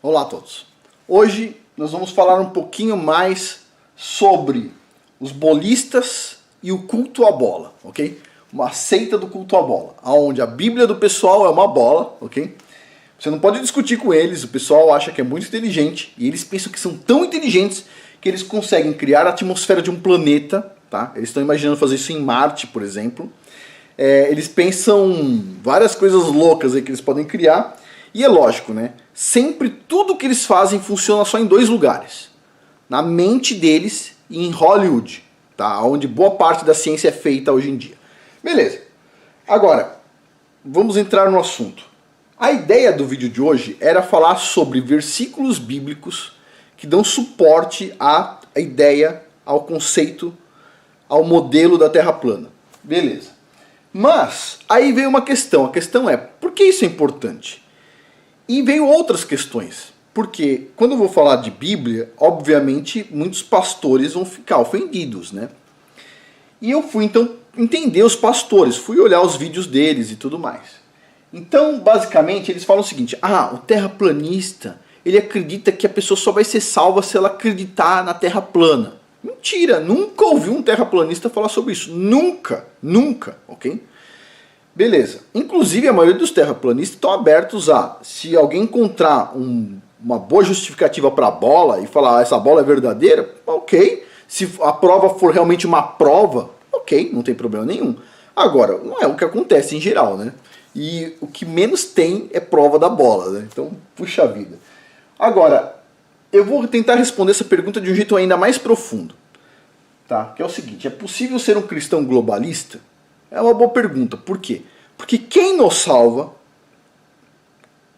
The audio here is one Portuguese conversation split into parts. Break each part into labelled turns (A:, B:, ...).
A: Olá a todos. Hoje nós vamos falar um pouquinho mais sobre os bolistas e o culto à bola, ok? Uma seita do culto à bola, onde a Bíblia do pessoal é uma bola, ok? Você não pode discutir com eles, o pessoal acha que é muito inteligente e eles pensam que são tão inteligentes que eles conseguem criar a atmosfera de um planeta, tá? Eles estão imaginando fazer isso em Marte, por exemplo. Eles pensam várias coisas loucas aí que eles podem criar. E é lógico, né? Sempre tudo que eles fazem funciona só em dois lugares. Na mente deles e em Hollywood, tá? Onde boa parte da ciência é feita hoje em dia. Beleza. Agora, vamos entrar no assunto. A ideia do vídeo de hoje era falar sobre versículos bíblicos que dão suporte à ideia, ao conceito, ao modelo da Terra plana. Beleza. Mas, aí veio uma questão. A questão é, por que isso é importante? E veio outras questões. Porque quando eu vou falar de Bíblia, obviamente muitos pastores vão ficar ofendidos, né? E eu fui então entender os pastores, fui olhar os vídeos deles e tudo mais. Então, basicamente, eles falam o seguinte: o terraplanista, ele acredita que a pessoa só vai ser salva se ela acreditar na Terra plana. Mentira, nunca ouvi um terraplanista falar sobre isso. Nunca, ok? Beleza. Inclusive, a maioria dos terraplanistas estão abertos a, se alguém encontrar uma boa justificativa para a bola e falar essa bola é verdadeira, ok. Se a prova for realmente uma prova, ok, não tem problema nenhum. Agora, não é o que acontece em geral, né? E o que menos tem é prova da bola, né? Então, puxa vida. Agora, eu vou tentar responder essa pergunta de um jeito ainda mais profundo, tá? Que é o seguinte: é possível ser um cristão globalista? É uma boa pergunta. Por quê? Porque quem nos salva,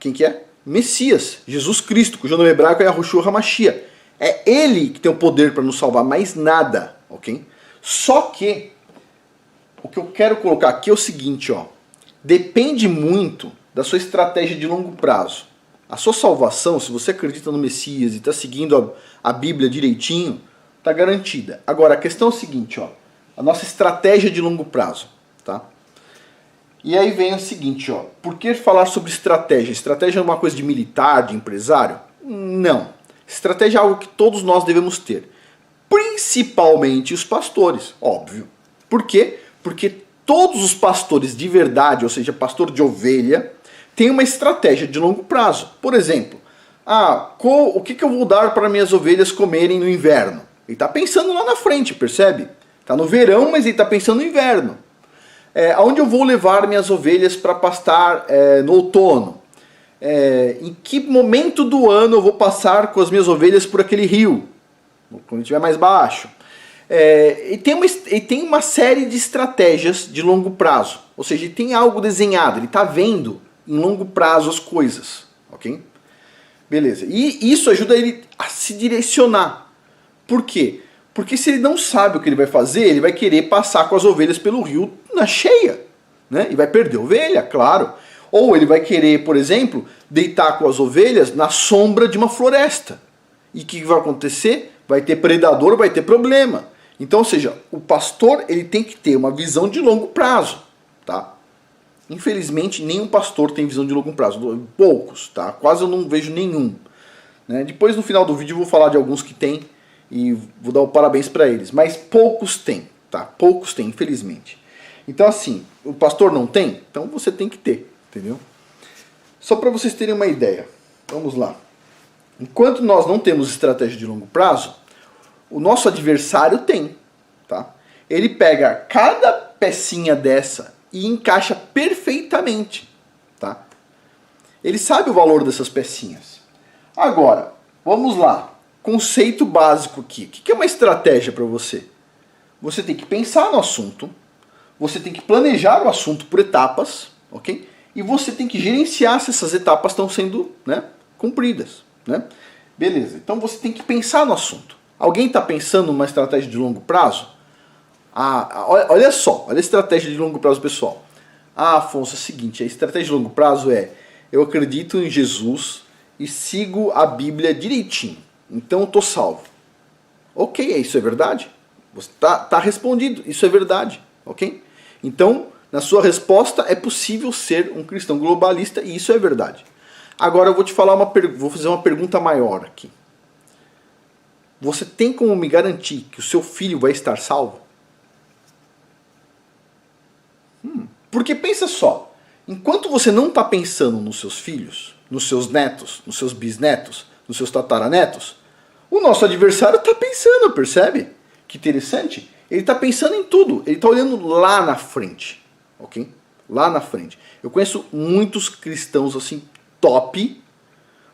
A: quem que é? Messias, Jesus Cristo, cujo nome hebraico é Yahushua HaMashiach. É Ele que tem o poder para nos salvar, mais nada, ok? Só que, o que eu quero colocar aqui é o seguinte, ó. Depende muito da sua estratégia de longo prazo. A sua salvação, se você acredita no Messias e está seguindo a Bíblia direitinho, está garantida. Agora, a questão é o seguinte, ó. A nossa estratégia de longo prazo, tá? E aí vem o seguinte, ó. Por que falar sobre estratégia? Estratégia é uma coisa de militar, de empresário? Não. Estratégia é algo que todos nós devemos ter. Principalmente os pastores, óbvio. Por quê? Porque todos os pastores de verdade, ou seja, pastor de ovelha, têm uma estratégia de longo prazo. Por exemplo, o que eu vou dar para minhas ovelhas comerem no inverno? Ele está pensando lá na frente, percebe? Está no verão, mas ele está pensando no inverno. Aonde eu vou levar minhas ovelhas para pastar no outono? Em que momento do ano eu vou passar com as minhas ovelhas por aquele rio? Quando estiver mais baixo. E tem uma série de estratégias de longo prazo. Ou seja, ele tem algo desenhado, ele está vendo em longo prazo as coisas. Ok? Beleza. E isso ajuda ele a se direcionar. Por quê? Porque se ele não sabe o que ele vai fazer, ele vai querer passar com as ovelhas pelo rio na cheia, né? E vai perder a ovelha, claro. Ou ele vai querer, por exemplo, deitar com as ovelhas na sombra de uma floresta. E o que vai acontecer? Vai ter predador, vai ter problema. Então, ou seja, o pastor ele tem que ter uma visão de longo prazo, tá? Infelizmente, nenhum pastor tem visão de longo prazo. Poucos, tá? Quase eu não vejo nenhum. Né? Depois, no final do vídeo, eu vou falar de alguns que tem e vou dar o parabéns para eles. Mas poucos têm, tá? Poucos têm, infelizmente. Então, assim, o pastor não tem? Então você tem que ter, entendeu? Só para vocês terem uma ideia. Vamos lá. Enquanto nós não temos estratégia de longo prazo, o nosso adversário tem, tá? Ele pega cada pecinha dessa e encaixa perfeitamente, tá? Ele sabe o valor dessas pecinhas. Agora, vamos lá. Conceito básico aqui. O que é uma estratégia para você? Você tem que pensar no assunto, você tem que planejar o assunto por etapas, ok? E você tem que gerenciar se essas etapas estão sendo, né, cumpridas, né? Beleza, então você tem que pensar no assunto. Alguém está pensando numa estratégia de longo prazo? Olha só, olha a estratégia de longo prazo, pessoal. Afonso, é o seguinte, a estratégia de longo prazo é: eu acredito em Jesus e sigo a Bíblia direitinho. Então eu estou salvo. Ok, isso é verdade? Você tá respondido, isso é verdade, ok? Então, na sua resposta, é possível ser um cristão globalista e isso é verdade. Agora eu vou te falar vou fazer uma pergunta maior aqui. Você tem como me garantir que o seu filho vai estar salvo? Porque pensa só, enquanto você não está pensando nos seus filhos, nos seus netos, nos seus bisnetos, nos seus tataranetos, o nosso adversário está pensando, percebe? Que interessante. Ele está pensando em tudo, ele está olhando lá na frente, ok? Lá na frente. Eu conheço muitos cristãos assim, top,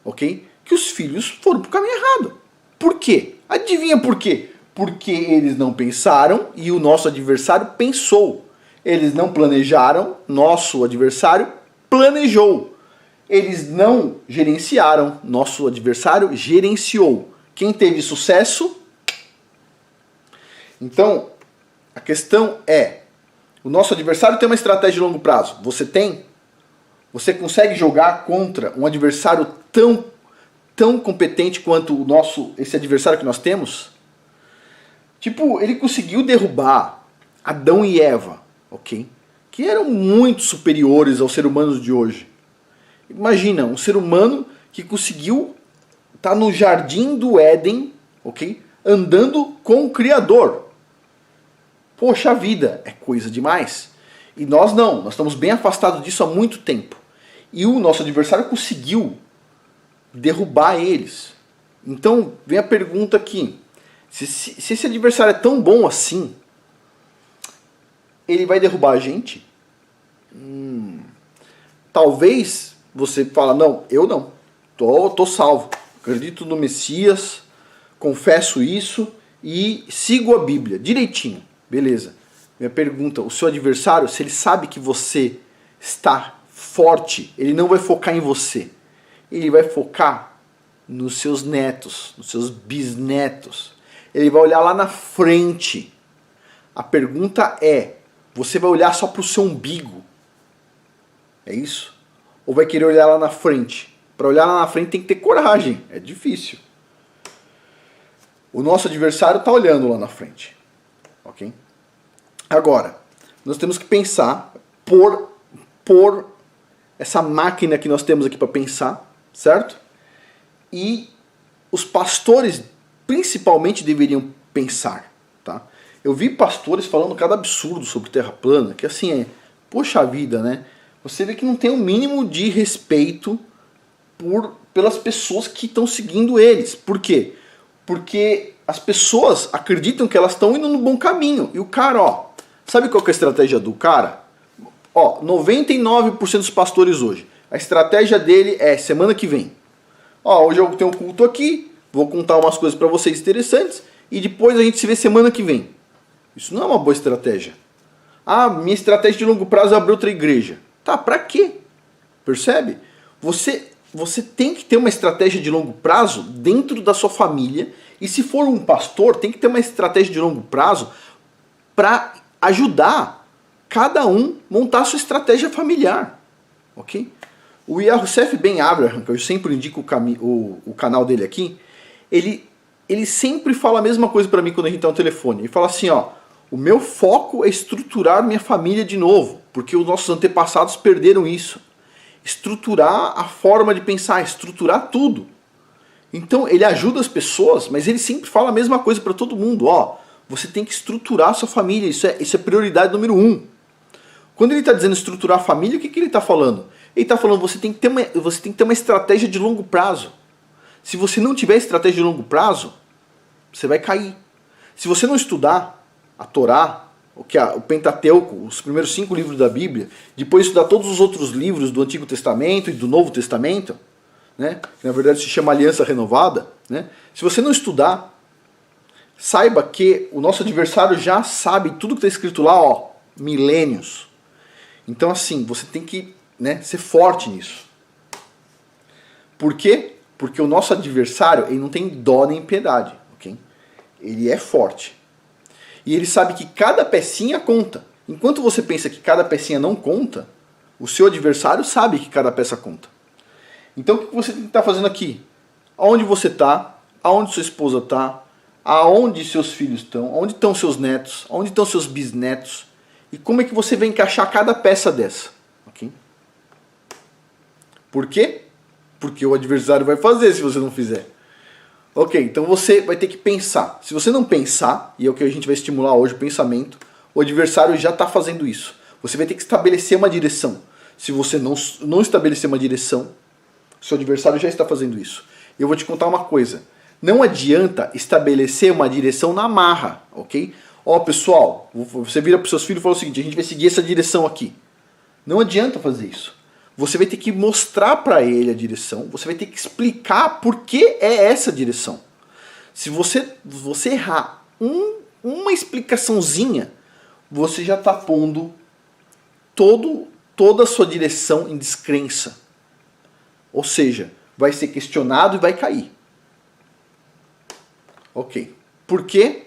A: ok? Que os filhos foram para o caminho errado. Por quê? Adivinha por quê? Porque eles não pensaram e o nosso adversário pensou. Eles não planejaram, nosso adversário planejou. Eles não gerenciaram, nosso adversário gerenciou. Quem teve sucesso? Então, a questão é, o nosso adversário tem uma estratégia de longo prazo. Você tem? Você consegue jogar contra um adversário tão competente quanto esse adversário que nós temos? Tipo, ele conseguiu derrubar Adão e Eva, ok? Que eram muito superiores aos seres humanos de hoje. Imagina, um ser humano que conseguiu estar no jardim do Éden, ok? Andando com o Criador. Poxa vida, é coisa demais. E nós não, nós estamos bem afastados disso há muito tempo. E o nosso adversário conseguiu derrubar eles. Então, vem a pergunta aqui. Se esse adversário é tão bom assim, ele vai derrubar a gente? Talvez você fala, não, eu não. Tô salvo. Acredito no Messias, confesso isso e sigo a Bíblia direitinho. Beleza. Minha pergunta, o seu adversário, se ele sabe que você está forte, ele não vai focar em você. Ele vai focar nos seus netos, nos seus bisnetos. Ele vai olhar lá na frente. A pergunta é, você vai olhar só para o seu umbigo? É isso? Ou vai querer olhar lá na frente? Para olhar lá na frente tem que ter coragem. É difícil. O nosso adversário está olhando lá na frente. Ok? Agora, nós temos que pensar por essa máquina que nós temos aqui para pensar, certo? E os pastores principalmente deveriam pensar, tá? Eu vi pastores falando cada absurdo sobre terra plana, que assim poxa vida, né? Você vê que não tem o mínimo de respeito pelas pessoas que estão seguindo eles. Por quê? Porque as pessoas acreditam que elas estão indo no bom caminho. E o cara, sabe qual que é a estratégia do cara? 99% dos pastores hoje, a estratégia dele é semana que vem. Hoje eu tenho um culto aqui, vou contar umas coisas para vocês interessantes e depois a gente se vê semana que vem. Isso não é uma boa estratégia. Minha estratégia de longo prazo é abrir outra igreja. Tá, pra quê? Percebe? Você tem que ter uma estratégia de longo prazo dentro da sua família e se for um pastor, tem que ter uma estratégia de longo prazo para ajudar cada um montar a sua estratégia familiar. Ok? O Youssef Ben Abraham, que eu sempre indico o canal dele aqui, ele sempre fala a mesma coisa para mim quando a gente tá no telefone. Ele fala assim, o meu foco é estruturar minha família de novo, porque os nossos antepassados perderam isso. Estruturar a forma de pensar, estruturar tudo. Então ele ajuda as pessoas, mas ele sempre fala a mesma coisa para todo mundo. Você tem que estruturar a sua família, isso é prioridade número 1. Quando ele está dizendo estruturar a família, o que ele está falando? Ele está falando você tem que ter uma estratégia de longo prazo. Se você não tiver estratégia de longo prazo, você vai cair. Se você não estudar a Torá, o Pentateuco, os primeiros 5 livros da Bíblia, depois estudar todos os outros livros do Antigo Testamento e do Novo Testamento, né, que na verdade se chama Aliança Renovada, né, se você não estudar, saiba que o nosso adversário já sabe tudo que está escrito lá, milênios. Então assim, você tem que ser forte nisso. Por quê? Porque o nosso adversário ele não tem dó nem piedade. Okay? Ele é forte. E ele sabe que cada pecinha conta. Enquanto você pensa que cada pecinha não conta, o seu adversário sabe que cada peça conta. Então o que você tem que estar fazendo aqui? Aonde você está? Aonde sua esposa está? Aonde seus filhos estão? Aonde estão seus netos? Aonde estão seus bisnetos? E como é que você vai encaixar cada peça dessa? Okay? Por quê? porque o adversário vai fazer se você não fizer. Ok, então você vai ter que pensar. Se você não pensar, e é o que a gente vai estimular hoje, o pensamento, o adversário já está fazendo isso. Você vai ter que estabelecer uma direção. Se você não estabelecer uma direção, seu adversário já está fazendo isso. Eu vou te contar uma coisa. Não adianta estabelecer uma direção na marra, ok? Ó, pessoal, você vira para os seus filhos e fala o seguinte, a gente vai seguir essa direção aqui. Não adianta fazer isso. Você vai ter que mostrar para ele a direção, você vai ter que explicar por que é essa direção. Se você errar uma explicaçãozinha, você já está pondo toda a sua direção em descrença. Ou seja, vai ser questionado e vai cair. Ok. Por quê?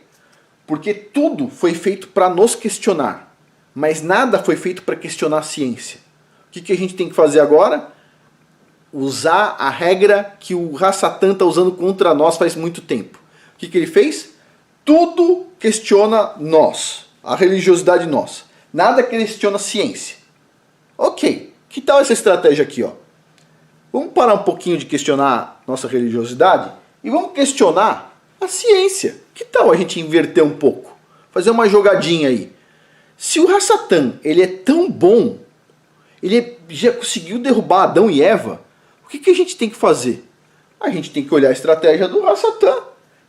A: Porque tudo foi feito para nos questionar, mas nada foi feito para questionar a ciência. O que a gente tem que fazer agora? Usar a regra que o Hasatan está usando contra nós faz muito tempo. O que ele fez? Tudo questiona nós, a religiosidade nossa. Nada questiona a ciência. Ok, que tal essa estratégia aqui? Ó? Vamos parar um pouquinho de questionar nossa religiosidade e vamos questionar a ciência. Que tal a gente inverter um pouco? Fazer uma jogadinha aí. Se o Hasatan ele é tão bom, ele já conseguiu derrubar Adão e Eva, o que a gente tem que fazer? A gente tem que olhar a estratégia do Hasatan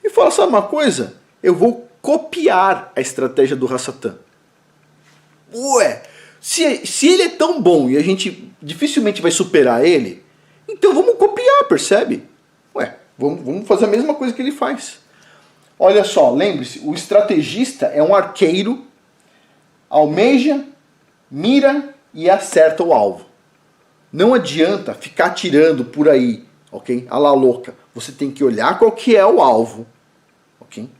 A: e falar, sabe uma coisa? Eu vou copiar a estratégia do Hasatan. Ué, se ele é tão bom e a gente dificilmente vai superar ele, então vamos copiar, percebe? Ué, vamos fazer a mesma coisa que ele faz. Olha só, lembre-se, o estrategista é um arqueiro, almeja, mira e acerta o alvo. Não adianta ficar atirando por aí, ok? A la louca. Você tem que olhar qual que é o alvo, ok?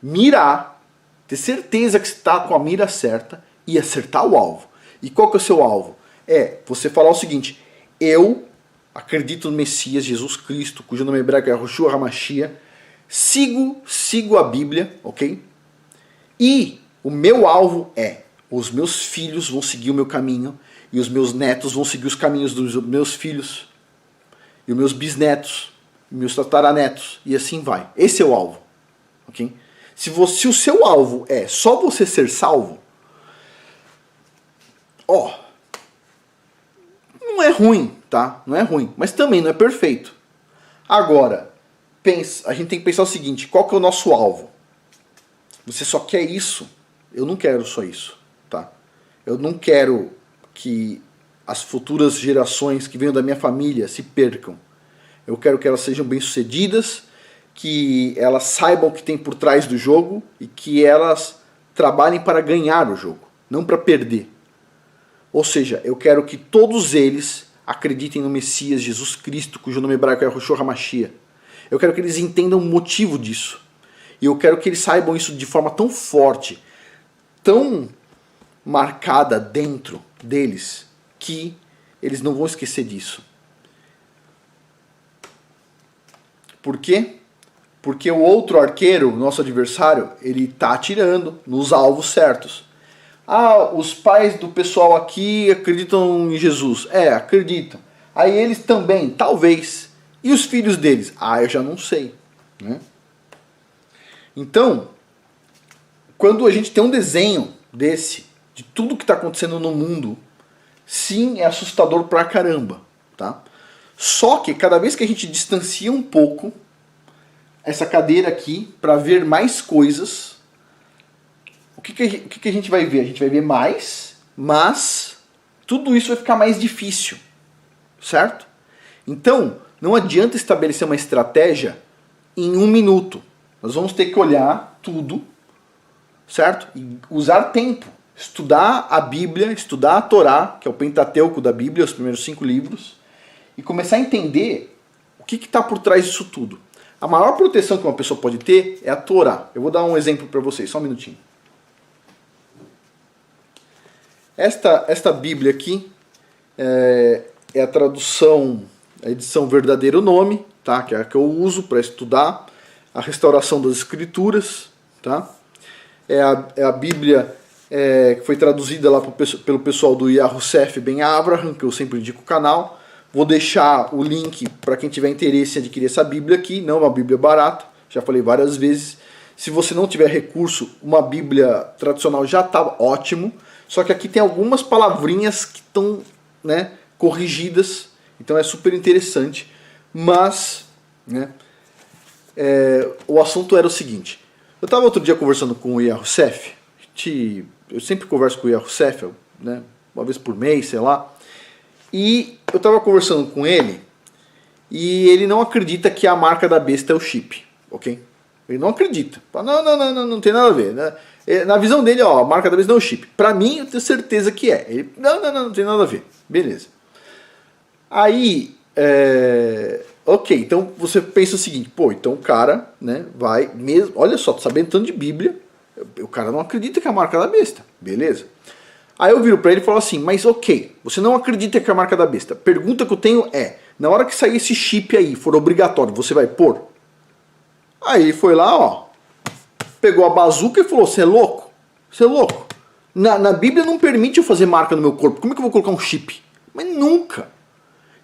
A: Mirar, ter certeza que você está com a mira certa e acertar o alvo. E qual que é o seu alvo? É você falar o seguinte, eu acredito no Messias, Jesus Cristo, cujo nome hebraico é Yahushua HaMashiach, sigo a Bíblia, ok? E o meu alvo é, os meus filhos vão seguir o meu caminho, e os meus netos vão seguir os caminhos dos meus filhos, e os meus bisnetos, e meus tataranetos, e assim vai. Esse é o alvo, ok? Se o seu alvo é só você ser salvo, não é ruim, tá? Não é ruim, mas também não é perfeito. Agora, a gente tem que pensar o seguinte, qual que é o nosso alvo? Você só quer isso? Eu não quero só isso, tá? Eu não quero que as futuras gerações que venham da minha família se percam. Eu quero que elas sejam bem-sucedidas, que elas saibam o que tem por trás do jogo e que elas trabalhem para ganhar o jogo, não para perder. Ou seja, eu quero que todos eles acreditem no Messias, Jesus Cristo, cujo nome hebraico é Yahushua HaMashiach. Eu quero que eles entendam o motivo disso. E eu quero que eles saibam isso de forma tão forte, tão marcada dentro deles, que eles não vão esquecer disso. Por quê? Porque o outro arqueiro, nosso adversário, ele está atirando nos alvos certos. Ah, os pais do pessoal aqui acreditam em Jesus. Acreditam. Aí eles também, talvez. E os filhos deles? Eu já não sei. Né? Então, quando a gente tem um desenho desse, de tudo que está acontecendo no mundo, sim, é assustador pra caramba. Tá? Só que cada vez que a gente distancia um pouco essa cadeira aqui para ver mais coisas, o que a gente vai ver? A gente vai ver mais, mas tudo isso vai ficar mais difícil, certo? Então, não adianta estabelecer uma estratégia em 1 minuto. Nós vamos ter que olhar tudo, certo? E usar tempo. Estudar a Bíblia, estudar a Torá, que é o Pentateuco da Bíblia, os primeiros 5 livros, e começar a entender o que está por trás disso tudo. A maior proteção que uma pessoa pode ter é a Torá. Eu vou dar um exemplo para vocês, só um minutinho. Esta Bíblia aqui é a tradução, a edição Verdadeiro Nome, tá? Que é a que eu uso para estudar a restauração das Escrituras. Tá? É a Bíblia que foi traduzida lá pelo pessoal do Yahushua Ben Abraham, que eu sempre indico o canal, Vou deixar o link para quem tiver interesse em adquirir essa Bíblia aqui. Não é uma Bíblia barata, já falei várias vezes. Se você não tiver recurso, uma Bíblia tradicional já está ótimo. Só que aqui tem algumas palavrinhas que estão, né, corrigidas. Então é super interessante. Mas, né, o assunto era o seguinte. Eu estava outro dia conversando com o Ian Roussef. Eu sempre converso com o Ian Roussef, né, uma vez por mês, sei lá. E eu estava conversando com ele e ele não acredita que a marca da besta é o chip, ok? Ele não acredita. Não tem nada a ver. Né? Na visão dele, ó, a marca da besta não é o chip. Pra mim, eu tenho certeza que é. Ele, não tem nada a ver. Beleza. Aí, ok, então você pensa o seguinte, pô, então o cara, né, vai mesmo, olha só, tô sabendo tanto de Bíblia, o cara não acredita que é a marca da besta. Beleza. Aí eu viro pra ele e falo assim, mas ok, você não acredita que é a marca da besta. Pergunta que eu tenho é, na hora que sair esse chip aí, for obrigatório, você vai pôr? Aí ele foi lá, ó, pegou a bazuca e falou, você é louco? Você é louco? Na Bíblia não permite eu fazer marca no meu corpo, como é que eu vou colocar um chip? Mas nunca.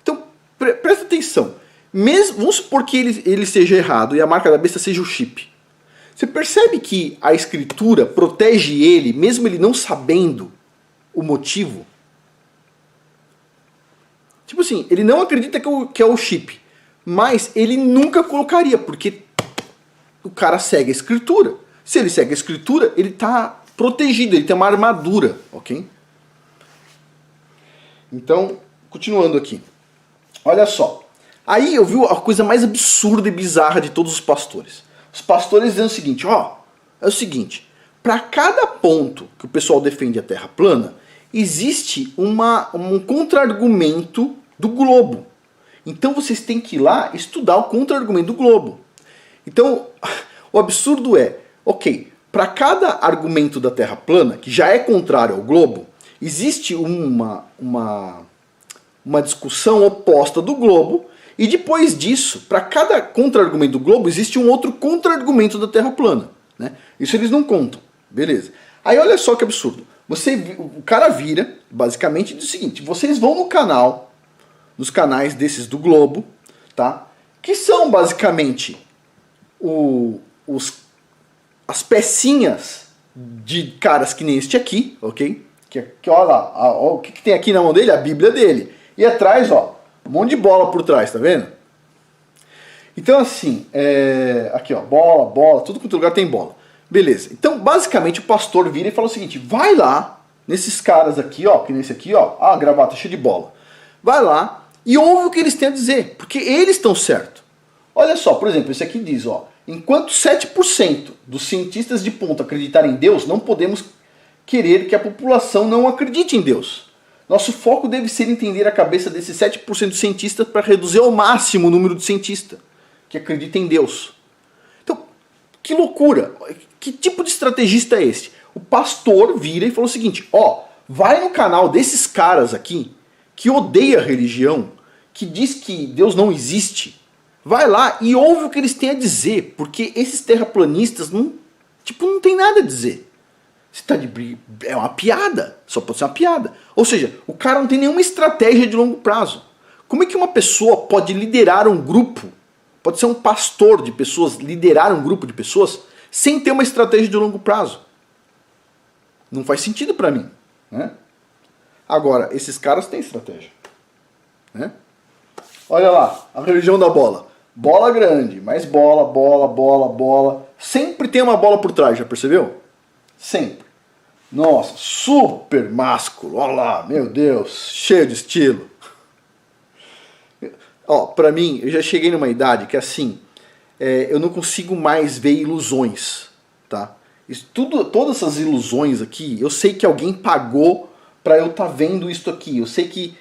A: Então, presta atenção. Mesmo, vamos supor que ele esteja errado e a marca da besta seja o chip. Você percebe que a escritura protege ele, mesmo ele não sabendo o motivo? Tipo assim, ele não acredita que é o chip, mas ele nunca colocaria, porque o cara segue a escritura. Se ele segue a escritura, ele está protegido, ele tem uma armadura, ok? Então, continuando aqui. Olha só. Aí eu vi a coisa mais absurda e bizarra de todos os pastores. Os pastores dizendo o seguinte, ó, é o seguinte, para cada ponto que o pessoal defende a Terra plana, existe um contra-argumento do globo. Então vocês têm que ir lá estudar o contra-argumento do globo. Então, o absurdo é, ok, para cada argumento da Terra plana, que já é contrário ao globo, existe uma discussão oposta do globo, e depois disso, para cada contra-argumento do globo, existe um outro contra-argumento da Terra plana. Né? Isso eles não contam. Beleza. Aí olha só que absurdo. O cara vira, basicamente, e diz o seguinte, vocês vão no canal, nos canais desses do globo, tá? Que são basicamente as pecinhas de caras que nem este aqui, ok? Que olha lá, o que tem aqui na mão dele? A Bíblia dele. E atrás, ó, um monte de bola por trás, tá vendo? Então assim, aqui ó, bola, tudo quanto lugar tem bola. Beleza, então basicamente o pastor vira e fala o seguinte, vai lá, nesses caras aqui, ó, que nesse aqui, ó, a gravata cheia de bola. Vai lá e ouve o que eles têm a dizer, porque eles estão certos. Olha só, por exemplo, esse aqui diz, ó, enquanto 7% dos cientistas de ponta acreditarem em Deus, não podemos querer que a população não acredite em Deus. Nosso foco deve ser entender a cabeça desses 7% de cientistas para reduzir ao máximo o número de cientistas que acreditam em Deus. Então, que loucura! Que tipo de estrategista é esse? O pastor vira e falou o seguinte, ó, vai no canal desses caras aqui, que odeia a religião, que diz que Deus não existe, vai lá e ouve o que eles têm a dizer, porque esses terraplanistas não tem nada a dizer. Você tá é uma piada, só pode ser uma piada. Ou seja, o cara não tem nenhuma estratégia de longo prazo. Como é que uma pessoa pode liderar um grupo, pode ser um pastor de pessoas, liderar um grupo de pessoas, sem ter uma estratégia de longo prazo? Não faz sentido para mim. Né? Agora, esses caras têm estratégia. Né? Olha lá, a religião da bola. Bola grande, mais bola. Sempre tem uma bola por trás, já percebeu? Sempre. Nossa, super másculo. Olha lá, meu Deus, cheio de estilo. Ó, pra mim, eu já cheguei numa idade que assim, eu não consigo mais ver ilusões, tá? Todas essas ilusões aqui, eu sei que alguém pagou pra eu estar vendo isso aqui. Eu sei que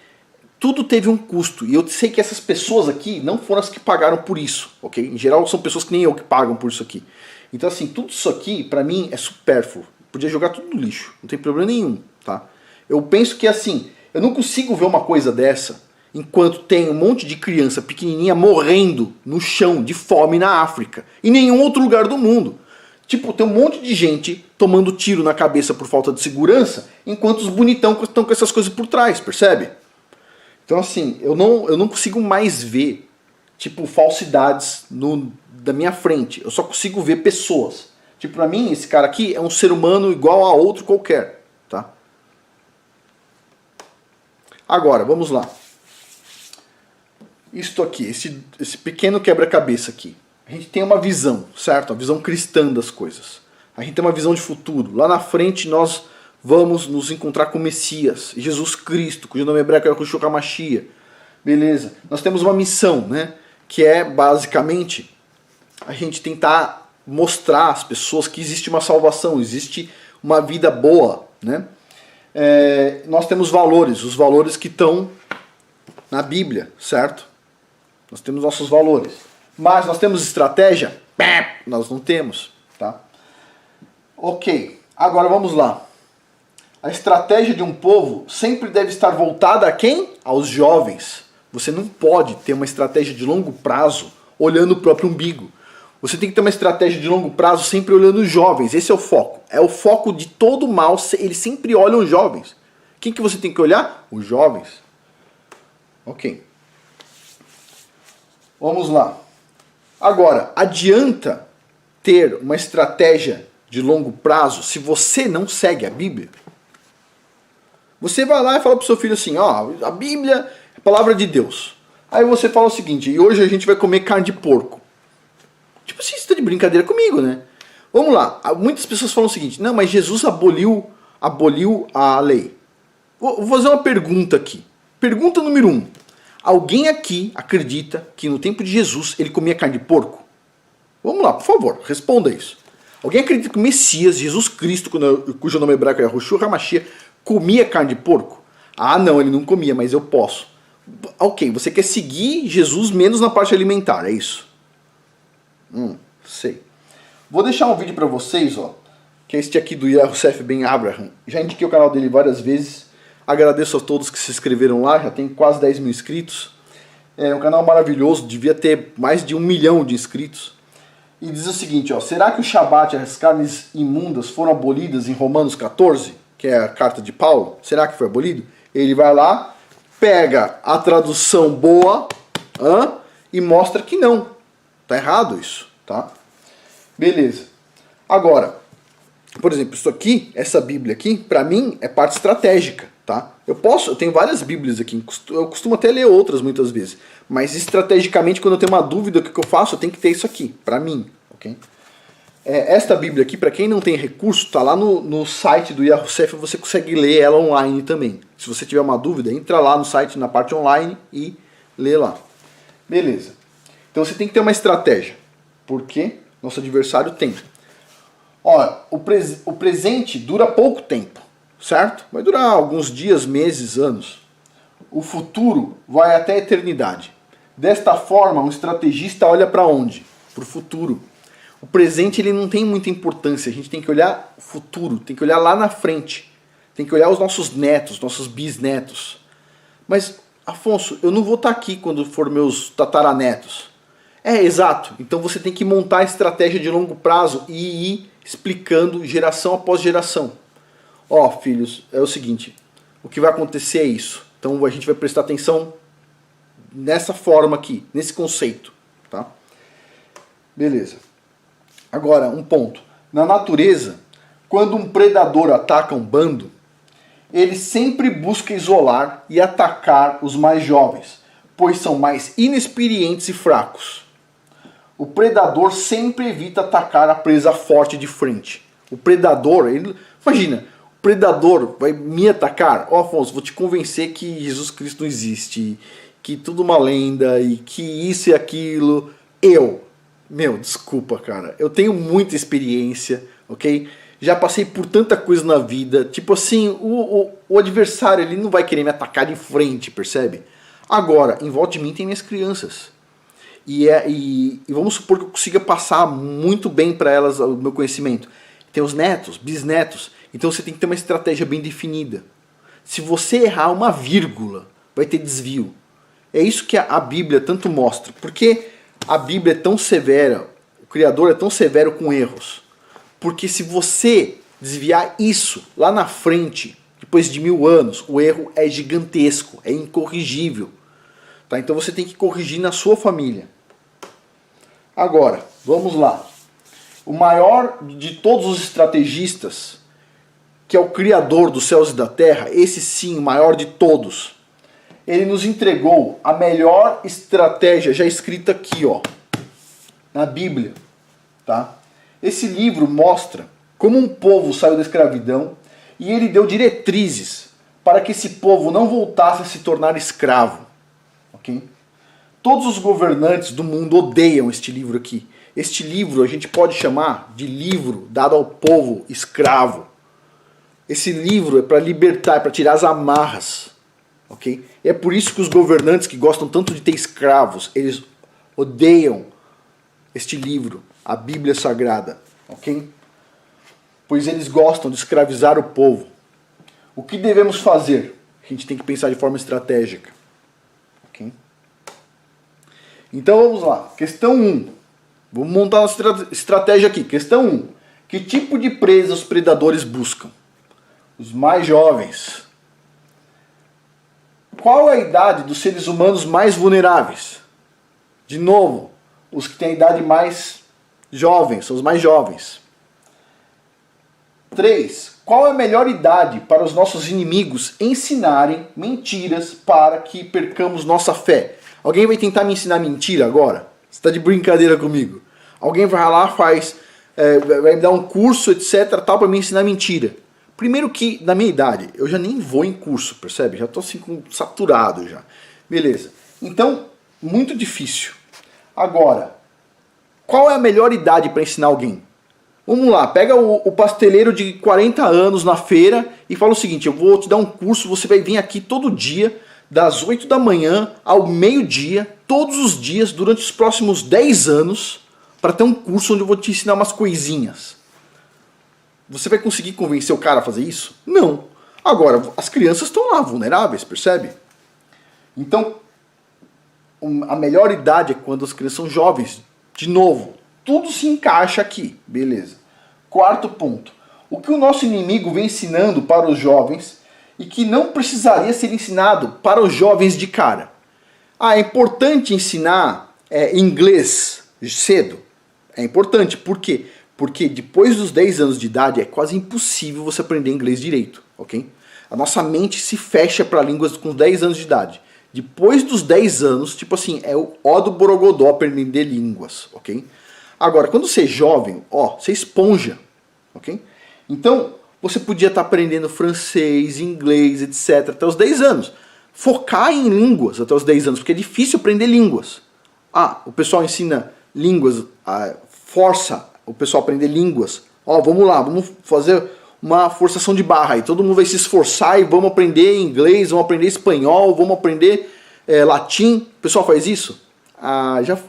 A: tudo teve um custo. E eu sei que essas pessoas aqui não foram as que pagaram por isso, ok? Em geral são pessoas que nem eu que pagam por isso aqui. Então assim, tudo isso aqui pra mim é supérfluo. Podia jogar tudo no lixo, não tem problema nenhum, tá? Eu penso que assim, eu não consigo ver uma coisa dessa enquanto tem um monte de criança pequenininha morrendo no chão de fome na África. Em nenhum outro lugar do mundo. Tipo, tem um monte de gente tomando tiro na cabeça por falta de segurança, enquanto os bonitão estão com essas coisas por trás, percebe? Então assim, eu não consigo mais ver, tipo, falsidades da minha frente. Eu só consigo ver pessoas. Tipo, pra mim, esse cara aqui é um ser humano igual a outro qualquer, tá? Agora, vamos lá. Isto aqui, esse pequeno quebra-cabeça aqui. A gente tem uma visão, certo? Uma visão cristã das coisas. A gente tem uma visão de futuro. Lá na frente nós vamos nos encontrar com o Messias, Jesus Cristo, cujo nome hebraico é Yahushua HaMashiach. Beleza. Nós temos uma missão, né? Que é basicamente a gente tentar mostrar às pessoas que existe uma salvação, existe uma vida boa, né? Nós temos valores, os valores que estão na Bíblia, certo? Nós temos nossos valores. Mas nós temos estratégia? Nós não temos, tá? Ok, agora vamos lá. A estratégia de um povo sempre deve estar voltada a quem? Aos jovens. Você não pode ter uma estratégia de longo prazo olhando o próprio umbigo. Você tem que ter uma estratégia de longo prazo sempre olhando os jovens. Esse é o foco. É o foco de todo mal. Eles sempre olham os jovens. Quem que você tem que olhar? Os jovens. Ok. Vamos lá. Agora, adianta ter uma estratégia de longo prazo se você não segue a Bíblia? Você vai lá e fala pro seu filho assim, ó, a Bíblia é a palavra de Deus. Aí você fala o seguinte, e hoje a gente vai comer carne de porco. Tipo assim, você tá de brincadeira comigo, né? Vamos lá, muitas pessoas falam o seguinte, não, mas Jesus aboliu a lei. Vou fazer uma pergunta aqui. Pergunta número 1. Alguém aqui acredita que no tempo de Jesus ele comia carne de porco? Vamos lá, por favor, responda isso. Alguém acredita que o Messias, Jesus Cristo, cujo nome hebraico é Yahushua HaMashiach, comia carne de porco? Ah, não, ele não comia, mas eu posso. Ok, você quer seguir Jesus menos na parte alimentar, é isso? Sei. Vou deixar um vídeo para vocês, ó, que é este aqui do Yosef Ben Abraham. Já indiquei o canal dele várias vezes. Agradeço a todos que se inscreveram lá, já tem quase 10 mil inscritos. É um canal maravilhoso, devia ter mais de 1 milhão de inscritos. E diz o seguinte, ó, será que o Shabat e as carnes imundas foram abolidas em Romanos 14, que é a carta de Paulo? Será que foi abolido? Ele vai lá, pega a tradução boa e mostra que não. Tá errado isso, tá? Beleza. Agora, por exemplo, isso aqui, essa Bíblia aqui, pra mim é parte estratégica, tá? Eu tenho várias Bíblias aqui, eu costumo até ler outras muitas vezes, mas estrategicamente quando eu tenho uma dúvida o que eu faço, eu tenho que ter isso aqui, pra mim, ok? Esta Bíblia aqui, pra quem não tem recurso, tá lá no site do Yahusef, você consegue ler ela online também. Se você tiver uma dúvida, entra lá no site, na parte online e lê lá. Beleza. Então você tem que ter uma estratégia, porque nosso adversário tem. Olha, o presente dura pouco tempo, certo? Vai durar alguns dias, meses, anos. O futuro vai até a eternidade. Desta forma, um estrategista olha para onde? Para o futuro. O presente ele não tem muita importância, a gente tem que olhar o futuro, tem que olhar lá na frente. Tem que olhar os nossos netos, nossos bisnetos. Mas, Afonso, eu não vou estar aqui quando for meus tataranetos. Exato. Então você tem que montar a estratégia de longo prazo e ir explicando geração após geração. Ó, filhos, é o seguinte, o que vai acontecer é isso. Então a gente vai prestar atenção nessa forma aqui, nesse conceito, tá? Beleza. Agora, um ponto. Na natureza, quando um predador ataca um bando, ele sempre busca isolar e atacar os mais jovens, pois são mais inexperientes e fracos. O predador sempre evita atacar a presa forte de frente. O predador, imagina, o predador vai me atacar? Ó, Afonso, vou te convencer que Jesus Cristo não existe, que tudo uma lenda e que isso e aquilo. Desculpa, cara, eu tenho muita experiência, ok? Já passei por tanta coisa na vida, tipo assim, o adversário ele não vai querer me atacar de frente, percebe? Agora, em volta de mim tem minhas crianças. E vamos supor que eu consiga passar muito bem para elas o meu conhecimento. Tem os netos, bisnetos. Então você tem que ter uma estratégia bem definida. Se você errar uma vírgula, vai ter desvio. É isso que a Bíblia tanto mostra. Porque a Bíblia é tão severa, o Criador é tão severo com erros. Porque se você desviar isso lá na frente, que depois de 1000 anos, o erro é gigantesco, é incorrigível. Tá? Então você tem que corrigir na sua família. Agora, vamos lá. O maior de todos os estrategistas, que é o Criador dos céus e da terra, esse sim, o maior de todos, ele nos entregou a melhor estratégia já escrita aqui, ó, na Bíblia. Tá? Esse livro mostra como um povo saiu da escravidão e ele deu diretrizes para que esse povo não voltasse a se tornar escravo. Okay? Todos os governantes do mundo odeiam este livro aqui. Este livro a gente pode chamar de livro dado ao povo escravo. Esse livro é para libertar, é para tirar as amarras. Okay? E é por isso que os governantes que gostam tanto de ter escravos, eles odeiam este livro, a Bíblia Sagrada. Okay? Pois eles gostam de escravizar o povo. O que devemos fazer? A gente tem que pensar de forma estratégica. Okay? Então vamos lá. Questão 1. Vamos montar uma estratégia aqui. Questão 1. Que tipo de presa os predadores buscam? Os mais jovens. Qual é a idade dos seres humanos mais vulneráveis? De novo, os que têm a idade mais jovem, são os mais jovens. 3. Qual é a melhor idade para os nossos inimigos ensinarem mentiras para que percamos nossa fé? Alguém vai tentar me ensinar mentira agora? Você está de brincadeira comigo? Alguém vai lá, vai me dar um curso, etc, tal, para me ensinar mentira. Primeiro que, na minha idade, eu já nem vou em curso, percebe? Já estou assim, saturado já. Beleza. Então, muito difícil. Agora, qual é a melhor idade para ensinar alguém? Vamos lá, pega o pasteleiro de 40 anos na feira e fala o seguinte: eu vou te dar um curso, você vai vir aqui todo dia, das 8 da manhã ao meio-dia, todos os dias, durante os próximos 10 anos, para ter um curso onde eu vou te ensinar umas coisinhas. Você vai conseguir convencer o cara a fazer isso? Não. Agora, as crianças estão lá, vulneráveis, percebe? Então, a melhor idade é quando as crianças são jovens. De novo, tudo se encaixa aqui, beleza. Quarto ponto. O que o nosso inimigo vem ensinando para os jovens e que não precisaria ser ensinado para os jovens de cara? É importante ensinar inglês cedo? É importante, por quê? Porque depois dos 10 anos de idade é quase impossível você aprender inglês direito, ok? A nossa mente se fecha para línguas com 10 anos de idade. Depois dos 10 anos, tipo assim, é o ó do borogodó aprender línguas, ok? Agora, quando você é jovem, você é esponja, ok? Então, você podia estar aprendendo francês, inglês, etc. até os 10 anos. Focar em línguas até os 10 anos, porque é difícil aprender línguas. O pessoal ensina línguas, força o pessoal a aprender línguas. Vamos lá, vamos fazer uma forçação de barra aí. Todo mundo vai se esforçar e vamos aprender inglês, vamos aprender espanhol, vamos aprender latim. O pessoal faz isso?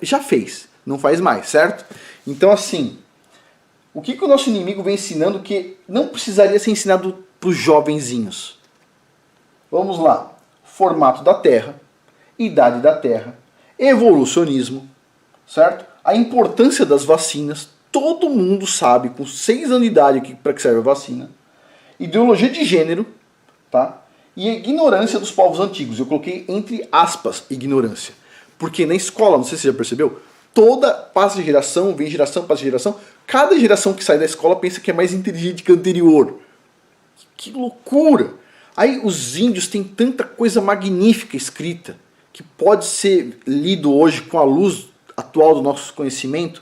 A: Já fez, não faz mais, certo? Então assim, o que o nosso inimigo vem ensinando que não precisaria ser ensinado para os jovenzinhos? Vamos lá. Formato da Terra, idade da Terra, evolucionismo, certo? A importância das vacinas, todo mundo sabe, com 6 anos de idade, para que serve a vacina. Ideologia de gênero, tá? E a ignorância dos povos antigos. Eu coloquei entre aspas ignorância. Porque na escola, não sei se você já percebeu, passa de geração, vem geração, passa de geração. Cada geração que sai da escola pensa que é mais inteligente que a anterior. Que loucura! Aí os índios têm tanta coisa magnífica escrita que pode ser lido hoje com a luz atual do nosso conhecimento.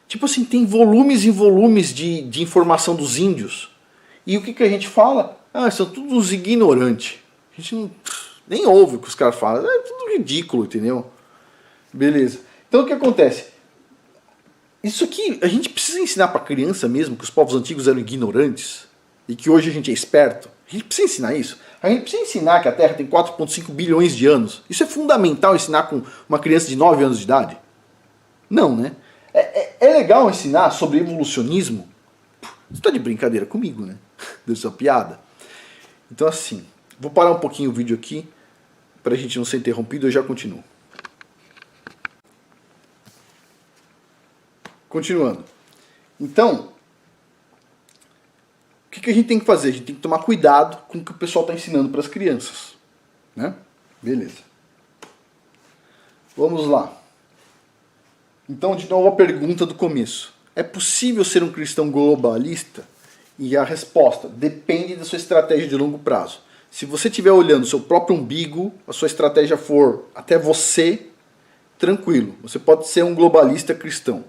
A: Tipo assim, tem volumes e volumes de informação dos índios. E o que a gente fala? São todos uns ignorantes. A gente nem ouve o que os caras falam. É tudo ridículo, entendeu? Beleza. Então o que acontece? Isso aqui a gente precisa ensinar para criança mesmo que os povos antigos eram ignorantes e que hoje a gente é esperto. A gente precisa ensinar isso. A gente precisa ensinar que a Terra tem 4,5 bilhões de anos. Isso é fundamental ensinar com uma criança de 9 anos de idade? Não, né? É legal ensinar sobre evolucionismo? Você está de brincadeira comigo, né? Deu sua piada. Então assim, vou parar um pouquinho o vídeo aqui para a gente não ser interrompido, eu já continuo. Continuando. Então, o que que a gente tem que fazer? A gente tem que tomar cuidado com o que o pessoal está ensinando para as crianças. Né? Beleza. Vamos lá. Então, de novo, a pergunta do começo. É possível ser um cristão globalista? E a resposta depende da sua estratégia de longo prazo. Se você estiver olhando o seu próprio umbigo, a sua estratégia for até você, tranquilo. Você pode ser um globalista cristão.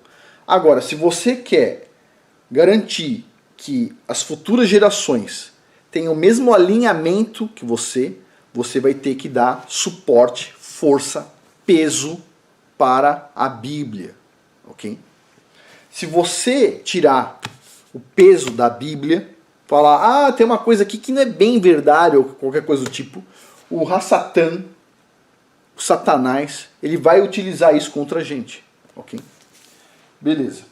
A: Agora, se você quer garantir que as futuras gerações tenham o mesmo alinhamento que você vai ter que dar suporte, força, peso para a Bíblia, ok? Se você tirar o peso da Bíblia, falar, tem uma coisa aqui que não é bem verdade, ou qualquer coisa do tipo, o Hassatan, o Satanás, ele vai utilizar isso contra a gente, ok? Beleza.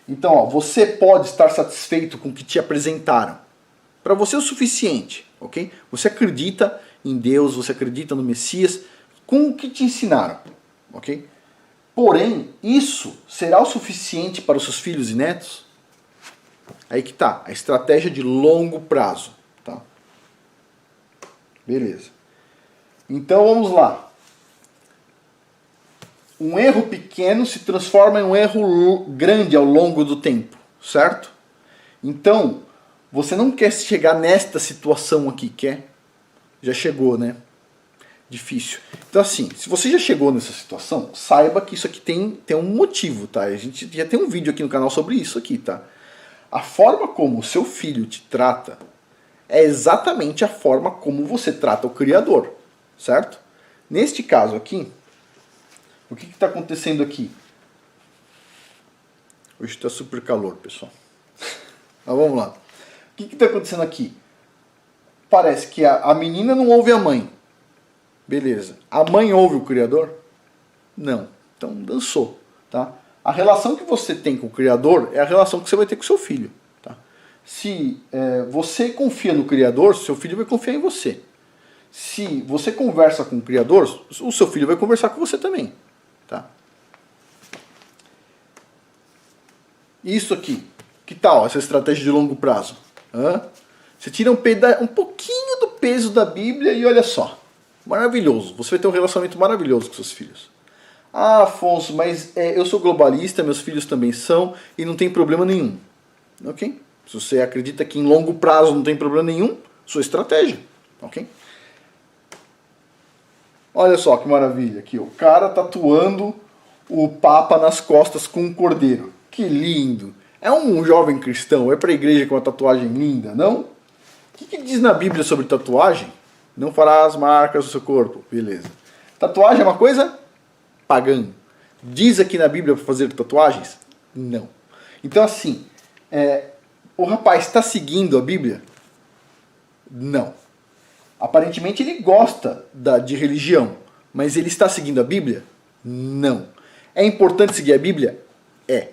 A: Então, você pode estar satisfeito com o que te apresentaram. Para você é o suficiente, ok? Você acredita em Deus, você acredita no Messias, com o que te ensinaram, ok? Porém, isso será o suficiente para os seus filhos e netos? Aí que tá, a estratégia de longo prazo, tá? Beleza. Então vamos lá. Um erro pequeno se transforma em um erro grande ao longo do tempo, certo? Então, você não quer chegar nesta situação aqui, quer? Já chegou, né? Difícil. Então assim, se você já chegou nessa situação, saiba que isso aqui tem um motivo, tá? A gente já tem um vídeo aqui no canal sobre isso aqui, tá? A forma como o seu filho te trata é exatamente a forma como você trata o Criador, certo? Neste caso aqui, o que está acontecendo aqui? Hoje está super calor, pessoal. Mas vamos lá. O que está acontecendo aqui? Parece que a menina não ouve a mãe. Beleza. A mãe ouve o Criador? Não. Então dançou, tá? A relação que você tem com o Criador é a relação que você vai ter com o seu filho, tá? Se você confia no Criador, seu filho vai confiar em você. Se você conversa com o Criador, o seu filho vai conversar com você também, tá? Isso aqui, que tal essa estratégia de longo prazo? Você tira um pouquinho do peso da Bíblia e olha só. Maravilhoso. Você vai ter um relacionamento maravilhoso com seus filhos. Afonso, mas eu sou globalista, meus filhos também são, e não tem problema nenhum. Ok? Se você acredita que em longo prazo não tem problema nenhum, sua estratégia. Ok? Olha só que maravilha aqui. O cara tatuando o Papa nas costas com um cordeiro. Que lindo. É um jovem cristão, é para a igreja com uma tatuagem linda, não? O que diz na Bíblia sobre tatuagem? Não farás marcas no seu corpo. Beleza. Tatuagem é uma coisa pagã. Diz aqui na Bíblia para fazer tatuagens? Não. Então assim, o rapaz está seguindo a Bíblia? Não. Aparentemente ele gosta de religião, mas ele está seguindo a Bíblia? Não. É importante seguir a Bíblia? É.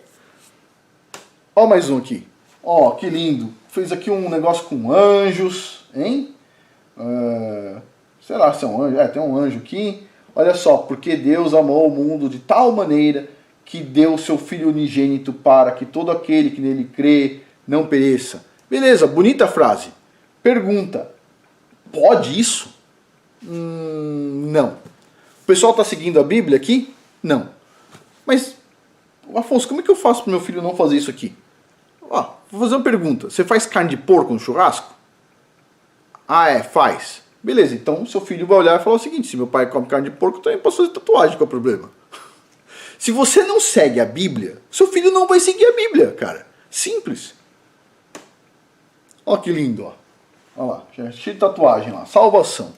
A: Ó mais um aqui. Ó, que lindo. Fez aqui um negócio com anjos, hein? Sei lá se é um anjo. Tem um anjo aqui. Olha só, porque Deus amou o mundo de tal maneira que deu seu Filho unigênito para que todo aquele que nele crê não pereça. Beleza, bonita frase. Pergunta, pode isso? Não. O pessoal está seguindo a Bíblia aqui? Não. Mas, Afonso, como é que eu faço para meu filho não fazer isso aqui? Vou fazer uma pergunta. Você faz carne de porco no churrasco? Faz. Beleza, então seu filho vai olhar e falar o seguinte: se meu pai come carne de porco, eu também posso fazer tatuagem, qual é o problema? Se você não segue a Bíblia, seu filho não vai seguir a Bíblia, cara. Simples. Ó que lindo, ó. Olha lá, cheio de tatuagem lá. Salvação.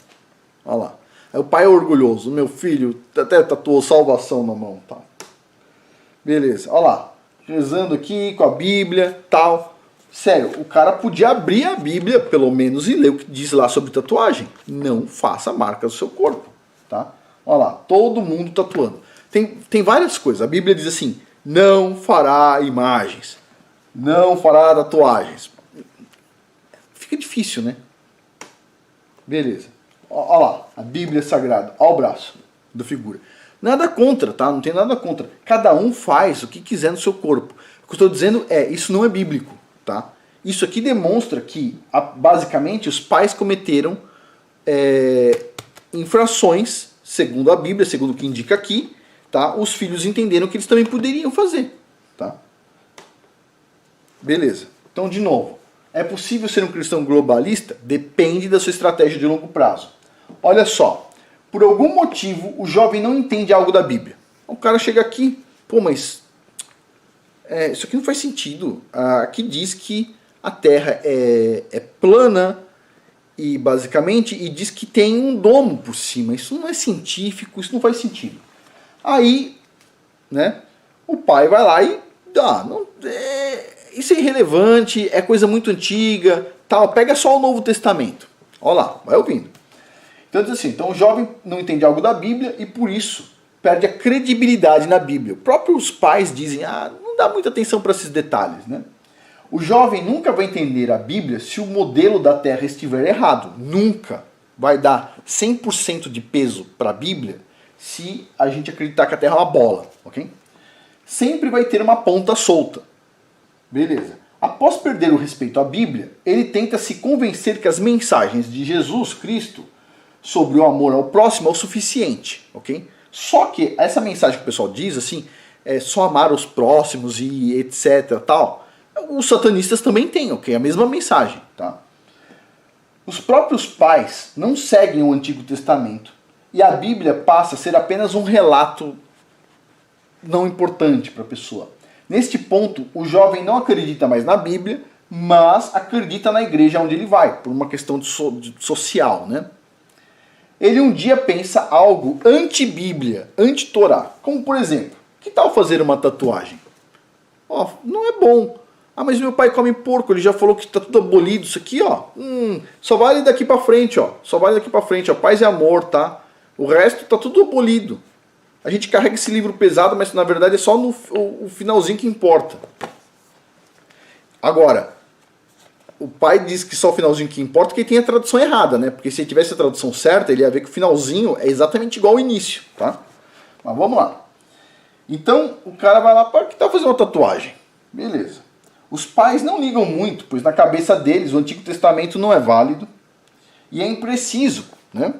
A: Olha lá. Aí o pai é orgulhoso. Meu filho até tatuou salvação na mão. Tá. Beleza, olha lá. Rezando aqui com a Bíblia, tal. Sério, o cara podia abrir a Bíblia, pelo menos, e ler o que diz lá sobre tatuagem. Não faça marca do seu corpo, tá? Olha lá, todo mundo tatuando. Tem várias coisas. A Bíblia diz assim, não fará imagens, não fará tatuagens. Fica difícil, né? Beleza. Olha lá, a Bíblia Sagrada. Olha o braço da figura. Nada contra, tá? Não tem nada contra. Cada um faz o que quiser no seu corpo. O que eu estou dizendo isso não é bíblico. Tá? Isso aqui demonstra que, basicamente, os pais cometeram infrações, segundo a Bíblia, segundo o que indica aqui, tá? Os filhos entenderam que eles também poderiam fazer. Tá? Beleza. Então, de novo, é possível ser um cristão globalista? Depende da sua estratégia de longo prazo. Olha só, por algum motivo o jovem não entende algo da Bíblia. O cara chega aqui, pô, mas isso aqui não faz sentido. Aqui diz que a Terra é plana e basicamente diz que tem um domo por cima. Isso não é científico, isso não faz sentido. Aí, né, o pai vai lá e isso é irrelevante, é coisa muito antiga, tal. Pega só o Novo Testamento. Olha lá, vai ouvindo. Então diz assim, então o jovem não entende algo da Bíblia e por isso perde a credibilidade na Bíblia. Os próprios pais dizem, não dá muita atenção para esses detalhes, né? O jovem nunca vai entender a Bíblia se o modelo da Terra estiver errado. Nunca vai dar 100% de peso para a Bíblia se a gente acreditar que a Terra é uma bola, ok? Sempre vai ter uma ponta solta. Beleza. Após perder o respeito à Bíblia, ele tenta se convencer que as mensagens de Jesus Cristo sobre o amor ao próximo é o suficiente, ok? Só que essa mensagem que o pessoal diz, assim, é só amar os próximos e etc, tal, os satanistas também têm, ok? A mesma mensagem, tá? Os próprios pais não seguem o Antigo Testamento e a Bíblia passa a ser apenas um relato não importante para a pessoa. Neste ponto, o jovem não acredita mais na Bíblia, mas acredita na igreja onde ele vai, por uma questão de social, né? Ele um dia pensa algo anti-Bíblia, anti-Torá, como por exemplo, que tal fazer uma tatuagem? Não é bom. Mas meu pai come porco, ele já falou que está tudo abolido, isso aqui, só vale daqui para frente, só vale daqui para frente, paz e amor, tá? O resto tá tudo abolido. A gente carrega esse livro pesado, mas na verdade é só o finalzinho que importa. Agora, o pai diz que só o finalzinho que importa porque ele tem a tradução errada, né? Porque se ele tivesse a tradução certa, ele ia ver que o finalzinho é exatamente igual ao início, tá? Mas vamos lá. Então, o cara vai lá, para que tal fazer uma tatuagem? Beleza. Os pais não ligam muito, pois na cabeça deles o Antigo Testamento não é válido e é impreciso, né?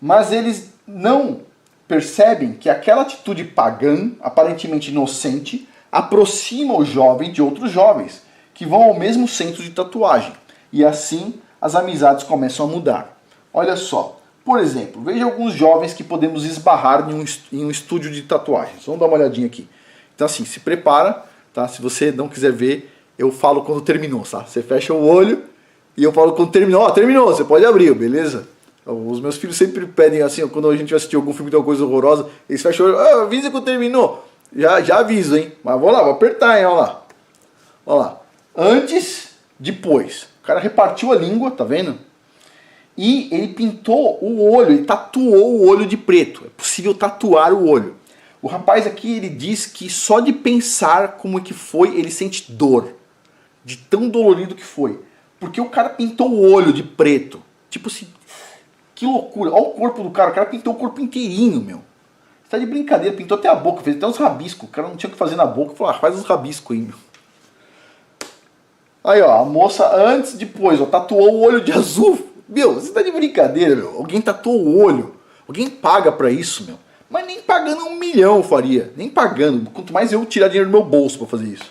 A: Mas eles não percebem que aquela atitude pagã, aparentemente inocente, aproxima o jovem de outros jovens que vão ao mesmo centro de tatuagem. E assim as amizades começam a mudar. Olha só, por exemplo, veja alguns jovens que podemos esbarrar em um estúdio de tatuagens. Vamos dar uma olhadinha aqui. Então assim, se prepara, tá? Se você não quiser ver, eu falo quando terminou, tá? Você fecha o olho e eu falo quando terminou. Terminou, você pode abrir, beleza? Os meus filhos sempre pedem assim, quando a gente vai assistir algum filme de uma coisa horrorosa, eles fecham o olho, avisa quando terminou. Já aviso, hein? Mas vou lá, vou apertar, hein? Olha lá. Olha lá. Antes, depois. O cara repartiu a língua, tá vendo? E ele pintou o olho, ele tatuou o olho de preto. É possível tatuar o olho. O rapaz aqui, ele diz que só de pensar como é que foi, ele sente dor. De tão dolorido que foi. Porque o cara pintou o olho de preto. Tipo assim, que loucura. Olha o corpo do cara pintou o corpo inteirinho, meu. Você tá de brincadeira, pintou até a boca, fez até uns rabiscos. O cara não tinha o que fazer na boca, falou, faz uns rabiscos aí, meu. Aí, ó, a moça antes, depois, tatuou o olho de azul. Meu, você tá de brincadeira, meu. Alguém tatuou o olho. Alguém paga pra isso, meu. Mas nem pagando 1 milhão eu faria. Nem pagando. Quanto mais eu tirar dinheiro do meu bolso pra fazer isso.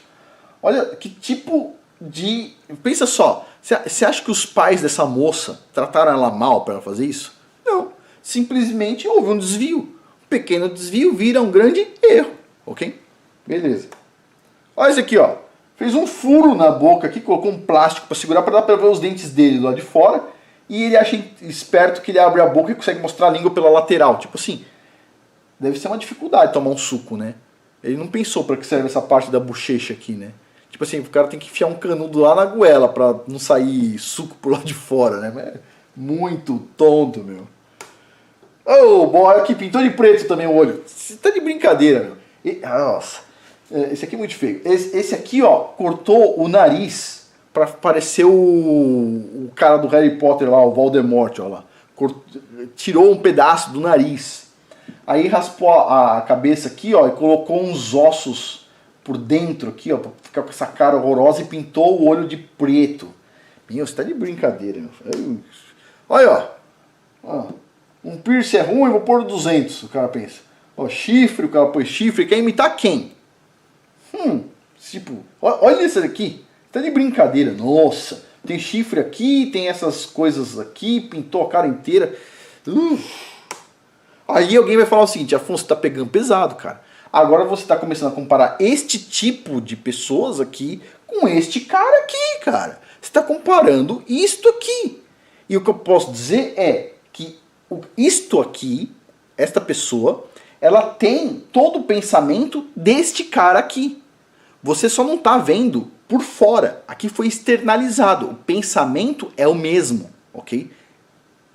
A: Olha, que tipo de... Pensa só. Você acha que os pais dessa moça trataram ela mal pra ela fazer isso? Não. Simplesmente houve um desvio. Um pequeno desvio vira um grande erro. Ok? Beleza. Olha isso aqui, ó. Fez um furo na boca aqui, colocou um plástico para segurar, para dar para ver os dentes dele lá de fora. E ele acha esperto que ele abre a boca e consegue mostrar a língua pela lateral. Tipo assim, deve ser uma dificuldade tomar um suco, né? Ele não pensou para que serve essa parte da bochecha aqui, né? Tipo assim, o cara tem que enfiar um canudo lá na goela para não sair suco por lá de fora, né? É muito tonto, meu. Bom, aqui, pintou de preto também o olho. Você tá de brincadeira, meu. Nossa. Esse aqui é muito feio. Esse aqui, ó, cortou o nariz pra parecer o cara do Harry Potter lá, o Voldemort, ó lá. Tirou um pedaço do nariz. Aí raspou a cabeça aqui, ó, e colocou uns ossos por dentro aqui, ó, pra ficar com essa cara horrorosa e pintou o olho de preto. Meu, você tá de brincadeira, meu. Olha, ó. Um piercing é ruim, vou pôr 200, o cara pensa. Ó, chifre, o cara põe chifre, quer imitar quem? Tipo, olha isso aqui. Tá de brincadeira, nossa. Tem chifre aqui, tem essas coisas aqui, pintou a cara inteira. Aí alguém vai falar o seguinte: Afonso, você tá pegando pesado, cara. Agora você tá começando a comparar este tipo de pessoas aqui com este cara aqui, cara. Você tá comparando isto aqui. E o que eu posso dizer é que isto aqui, esta pessoa, ela tem todo o pensamento deste cara aqui. Você só não tá vendo por fora. Aqui foi externalizado. O pensamento é o mesmo, ok?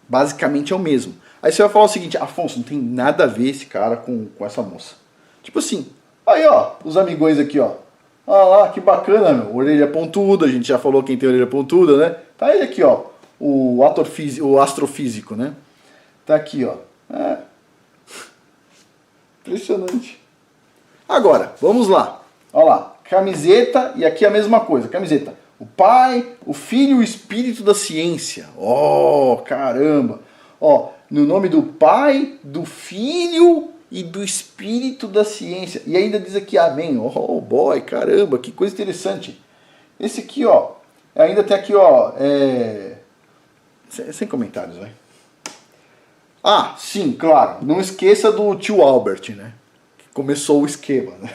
A: Basicamente é o mesmo. Aí você vai falar o seguinte: Afonso, não tem nada a ver esse cara com essa moça. Tipo assim, aí ó, os amigões aqui, ó. Ah lá, que bacana, meu. Orelha pontuda, a gente já falou quem tem orelha pontuda, né? Tá ele aqui, ó. O astrofísico, né? Tá aqui, ó. Impressionante. Agora, vamos lá. Olha lá, camiseta, e aqui a mesma coisa, camiseta. O Pai, o Filho e o Espírito da Ciência. Oh, caramba. Ó, no nome do Pai, do Filho e do Espírito da Ciência. E ainda diz aqui amém. Oh, boy, caramba, que coisa interessante. Esse aqui, ó, ainda tem aqui, ó, sem comentários, vai. Ah, sim, claro. Não esqueça do tio Albert, né? Que começou o esquema, né?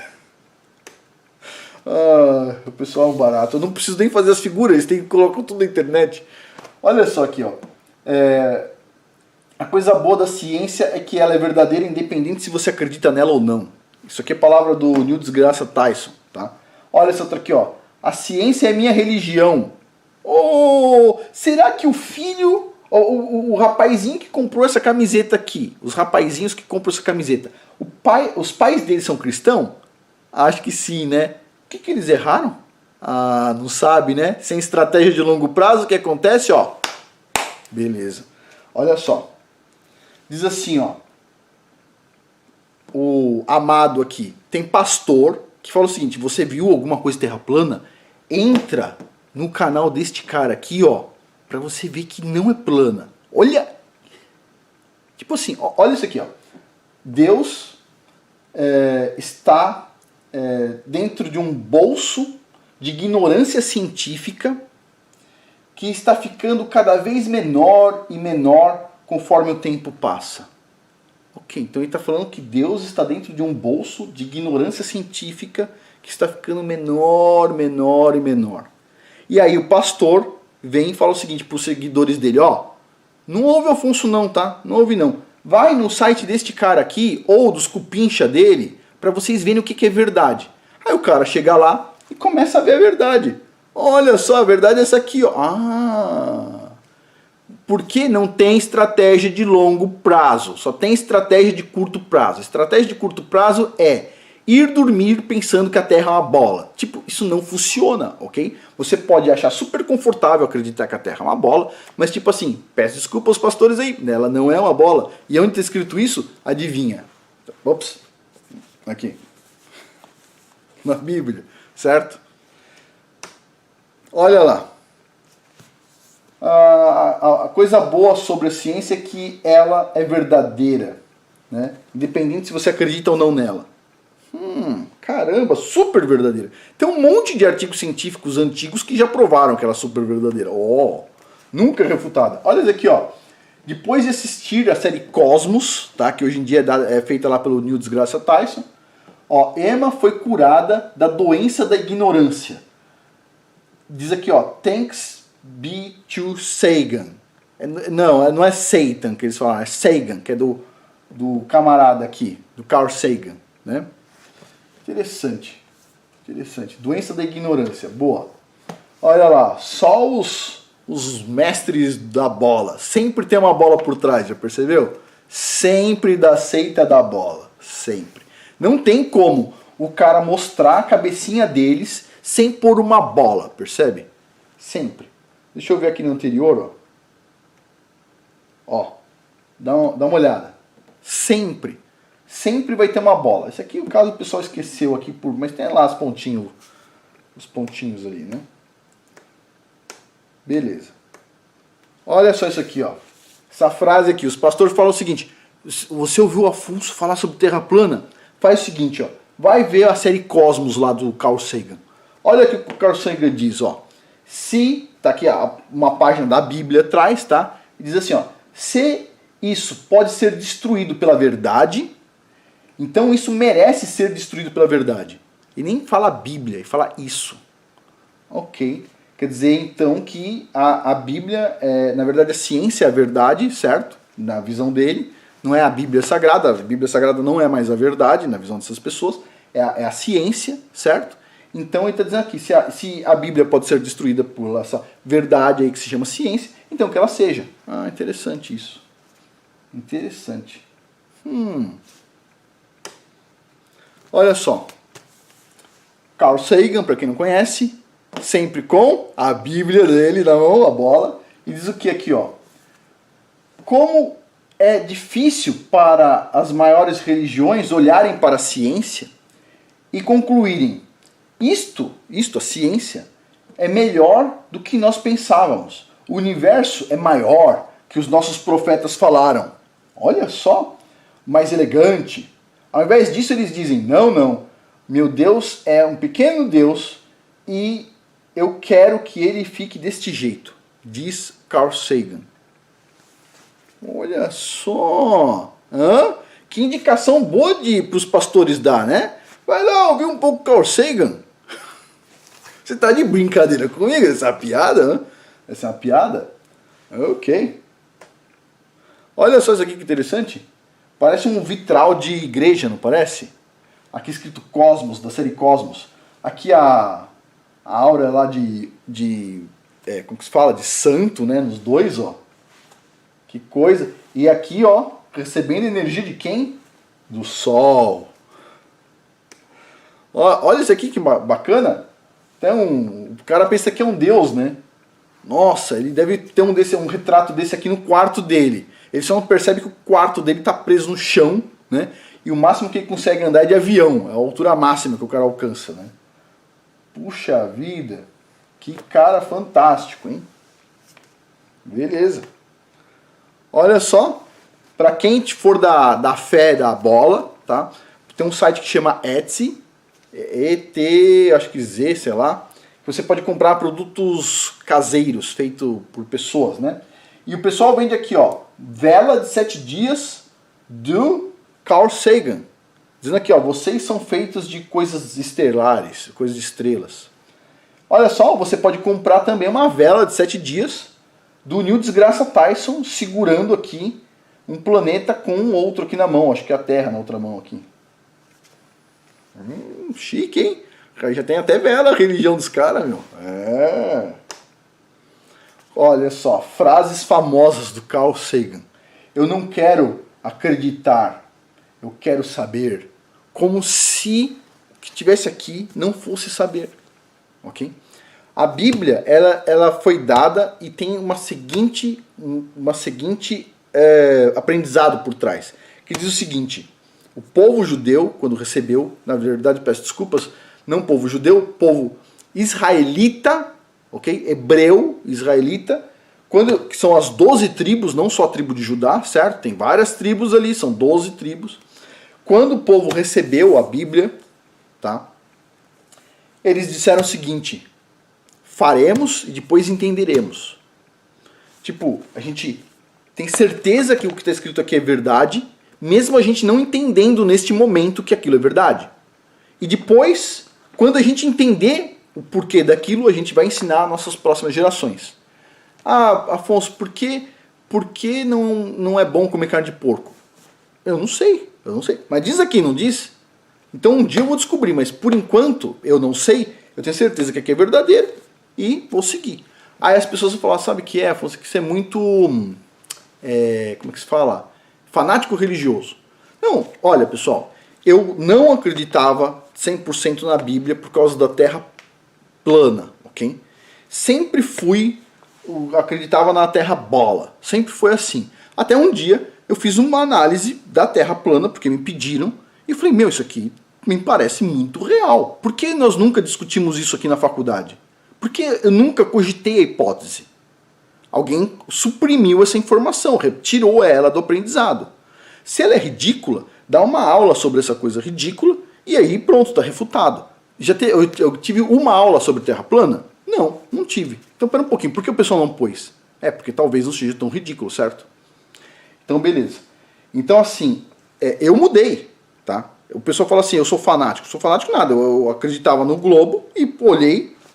A: Ah, o pessoal é um barato. Eu não preciso nem fazer as figuras, eles têm que colocar tudo na internet. Olha só aqui, ó. A coisa boa da ciência é que ela é verdadeira, independente se você acredita nela ou não. Isso aqui é palavra do Neil Desgraça Tyson, tá? Olha essa outra aqui, ó. A ciência é minha religião. Oh, será que o filho, o rapazinho que comprou essa camiseta aqui, os rapazinhos que compram essa camiseta, os pais deles são cristãos? Acho que sim, né? O que eles erraram? Ah, não sabe, né? Sem estratégia de longo prazo, o que acontece, ó? Beleza. Olha só. Diz assim, ó. O amado aqui. Tem pastor que fala o seguinte: você viu alguma coisa terra plana? Entra no canal deste cara aqui, ó, pra você ver que não é plana. Olha. Tipo assim, ó, olha isso aqui, ó. Deus está dentro de um bolso de ignorância científica que está ficando cada vez menor e menor conforme o tempo passa. Ok, então ele está falando que Deus está dentro de um bolso de ignorância científica que está ficando menor, menor e menor. E aí o pastor vem e fala o seguinte para os seguidores dele: ó, não ouve Afonso não, tá? Não ouve não. Vai no site deste cara aqui, ou dos cupincha dele, para vocês verem o que é verdade. Aí o cara chega lá e começa a ver a verdade. Olha só, a verdade é essa aqui, ó. Ah, porque não tem estratégia de longo prazo, só tem estratégia de curto prazo. Estratégia de curto prazo é ir dormir pensando que a Terra é uma bola. Tipo, isso não funciona, ok? Você pode achar super confortável acreditar que a Terra é uma bola, mas tipo assim, peço desculpa aos pastores aí, ela não é uma bola. E onde está escrito isso, adivinha? Ops, aqui. Na Bíblia, certo? Olha lá. A coisa boa sobre a ciência é que ela é verdadeira, né? Independente se você acredita ou não nela. Caramba, super verdadeira. Tem um monte de artigos científicos antigos que já provaram que ela é super verdadeira. Nunca refutada. Olha isso aqui, ó. Depois de assistir a série Cosmos, tá? Que hoje em dia é feita lá pelo Neil Desgraça Tyson, ó, Emma foi curada da doença da ignorância. Diz aqui, ó, thanks be to Sagan. Não é Satan que eles falam, é Sagan, que é do camarada aqui, do Carl Sagan, né? Interessante. Doença da ignorância, boa. Olha lá, só os mestres da bola. Sempre tem uma bola por trás, já percebeu? Sempre da seita da bola, sempre. Não tem como o cara mostrar a cabecinha deles sem pôr uma bola, percebe? Sempre. Deixa eu ver aqui no anterior, ó. Ó, dá uma olhada. Sempre. sempre vai ter uma bola. Esse aqui, no caso, o pessoal esqueceu aqui, mas tem lá os pontinhos ali, né? Beleza. Olha só isso aqui, ó. Essa frase aqui, os pastores falam o seguinte: você ouviu o Afonso falar sobre terra plana? Faz o seguinte, ó. Vai ver a série Cosmos lá do Carl Sagan. Olha o que o Carl Sagan diz, ó. Se, tá aqui uma página da Bíblia atrás, tá? E diz assim, ó. Se isso pode ser destruído pela verdade, então isso merece ser destruído pela verdade. E nem fala Bíblia, ele fala isso. Ok. Quer dizer, então, que a Bíblia, na verdade, a ciência é a verdade, certo? Na visão dele. Não é a Bíblia Sagrada. A Bíblia Sagrada não é mais a verdade, na visão dessas pessoas. É a ciência, certo? Então, ele está dizendo aqui, se a Bíblia pode ser destruída por essa verdade aí que se chama ciência, então que ela seja. Ah, interessante isso. Interessante. Olha só. Carl Sagan, para quem não conhece, sempre com a Bíblia dele na mão, a bola, e diz o que aqui, ó. Como é difícil para as maiores religiões olharem para a ciência e concluírem isto, a ciência, é melhor do que nós pensávamos. O universo é maior que os nossos profetas falaram. Olha só, mais elegante. Ao invés disso, eles dizem, não, meu Deus é um pequeno Deus e eu quero que ele fique deste jeito, diz Carl Sagan. Olha só! Que indicação boa para os pastores dar, né? Vai lá ouvir um pouco Carl Sagan. Você tá de brincadeira comigo? Essa é uma piada, né? Essa é uma piada? Ok. Olha só isso aqui que interessante. Parece um vitral de igreja, não parece? Aqui escrito Cosmos, da série Cosmos. Aqui a aura lá como que se fala? De santo, né? Nos dois, ó. Que coisa. E aqui, ó, recebendo energia de quem? Do sol. Olha isso aqui que bacana. Então, o cara pensa que é um deus, né? Nossa, ele deve ter um retrato desse aqui no quarto dele. Ele só não percebe que o quarto dele está preso no chão, né? E o máximo que ele consegue andar é de avião. É a altura máxima que o cara alcança, né? Puxa vida. Que cara fantástico, hein? Beleza. Olha só. Para quem for da fé da bola, tá? Tem um site que chama Etsy. acho que Z, sei lá. Você pode comprar produtos caseiros feitos por pessoas, né? E o pessoal vende aqui, ó, vela de 7 dias do Carl Sagan. Dizendo aqui, ó, vocês são feitos de coisas estelares, coisas de estrelas. Olha só, você pode comprar também uma vela de 7 dias do Neil deGrasse Tyson segurando aqui um planeta com um outro aqui na mão. Acho que é a Terra na outra mão aqui. Chique, hein? Já tem até vela a religião dos caras, meu. É. Olha só, frases famosas do Carl Sagan. Eu não quero acreditar, eu quero saber. Como se o que estivesse aqui não fosse saber. Ok? A Bíblia, ela foi dada e tem uma seguinte aprendizado por trás. Que diz o seguinte: o povo judeu, quando recebeu, na verdade, peço desculpas, não povo judeu, povo israelita, ok? Hebreu, israelita, que são as 12 tribos, não só a tribo de Judá, certo? Tem várias tribos ali, são 12 tribos. Quando o povo recebeu a Bíblia, tá? Eles disseram o seguinte: faremos e depois entenderemos. Tipo, a gente tem certeza que o que está escrito aqui é verdade, mesmo a gente não entendendo neste momento que aquilo é verdade. E depois, quando a gente entender o porquê daquilo, a gente vai ensinar às nossas próximas gerações. Ah, Afonso, por que não é bom comer carne de porco? Eu não sei. Mas diz aqui, não diz? Então um dia eu vou descobrir, mas por enquanto eu não sei, eu tenho certeza que aqui é verdadeiro e vou seguir. Aí as pessoas vão falar, sabe o que é, Afonso? Que isso é muito, como que se fala? Fanático religioso. Não, olha pessoal, eu não acreditava 100% na Bíblia por causa da Terra plana, ok? Sempre acreditava na Terra bola, sempre foi assim. Até um dia eu fiz uma análise da Terra plana, porque me pediram, e eu falei, meu, isso aqui me parece muito real. Por que nós nunca discutimos isso aqui na faculdade? Porque eu nunca cogitei a hipótese. Alguém suprimiu essa informação, retirou ela do aprendizado. Se ela é ridícula, dá uma aula sobre essa coisa ridícula, e aí pronto, está refutado. Eu tive uma aula sobre Terra plana? Não tive. Então pera um pouquinho, por que o pessoal não pôs? Porque talvez não seja tão ridículo, certo? Então beleza. Então assim, eu mudei, tá? O pessoal fala assim, eu sou fanático. Sou fanático nada, eu acreditava no globo e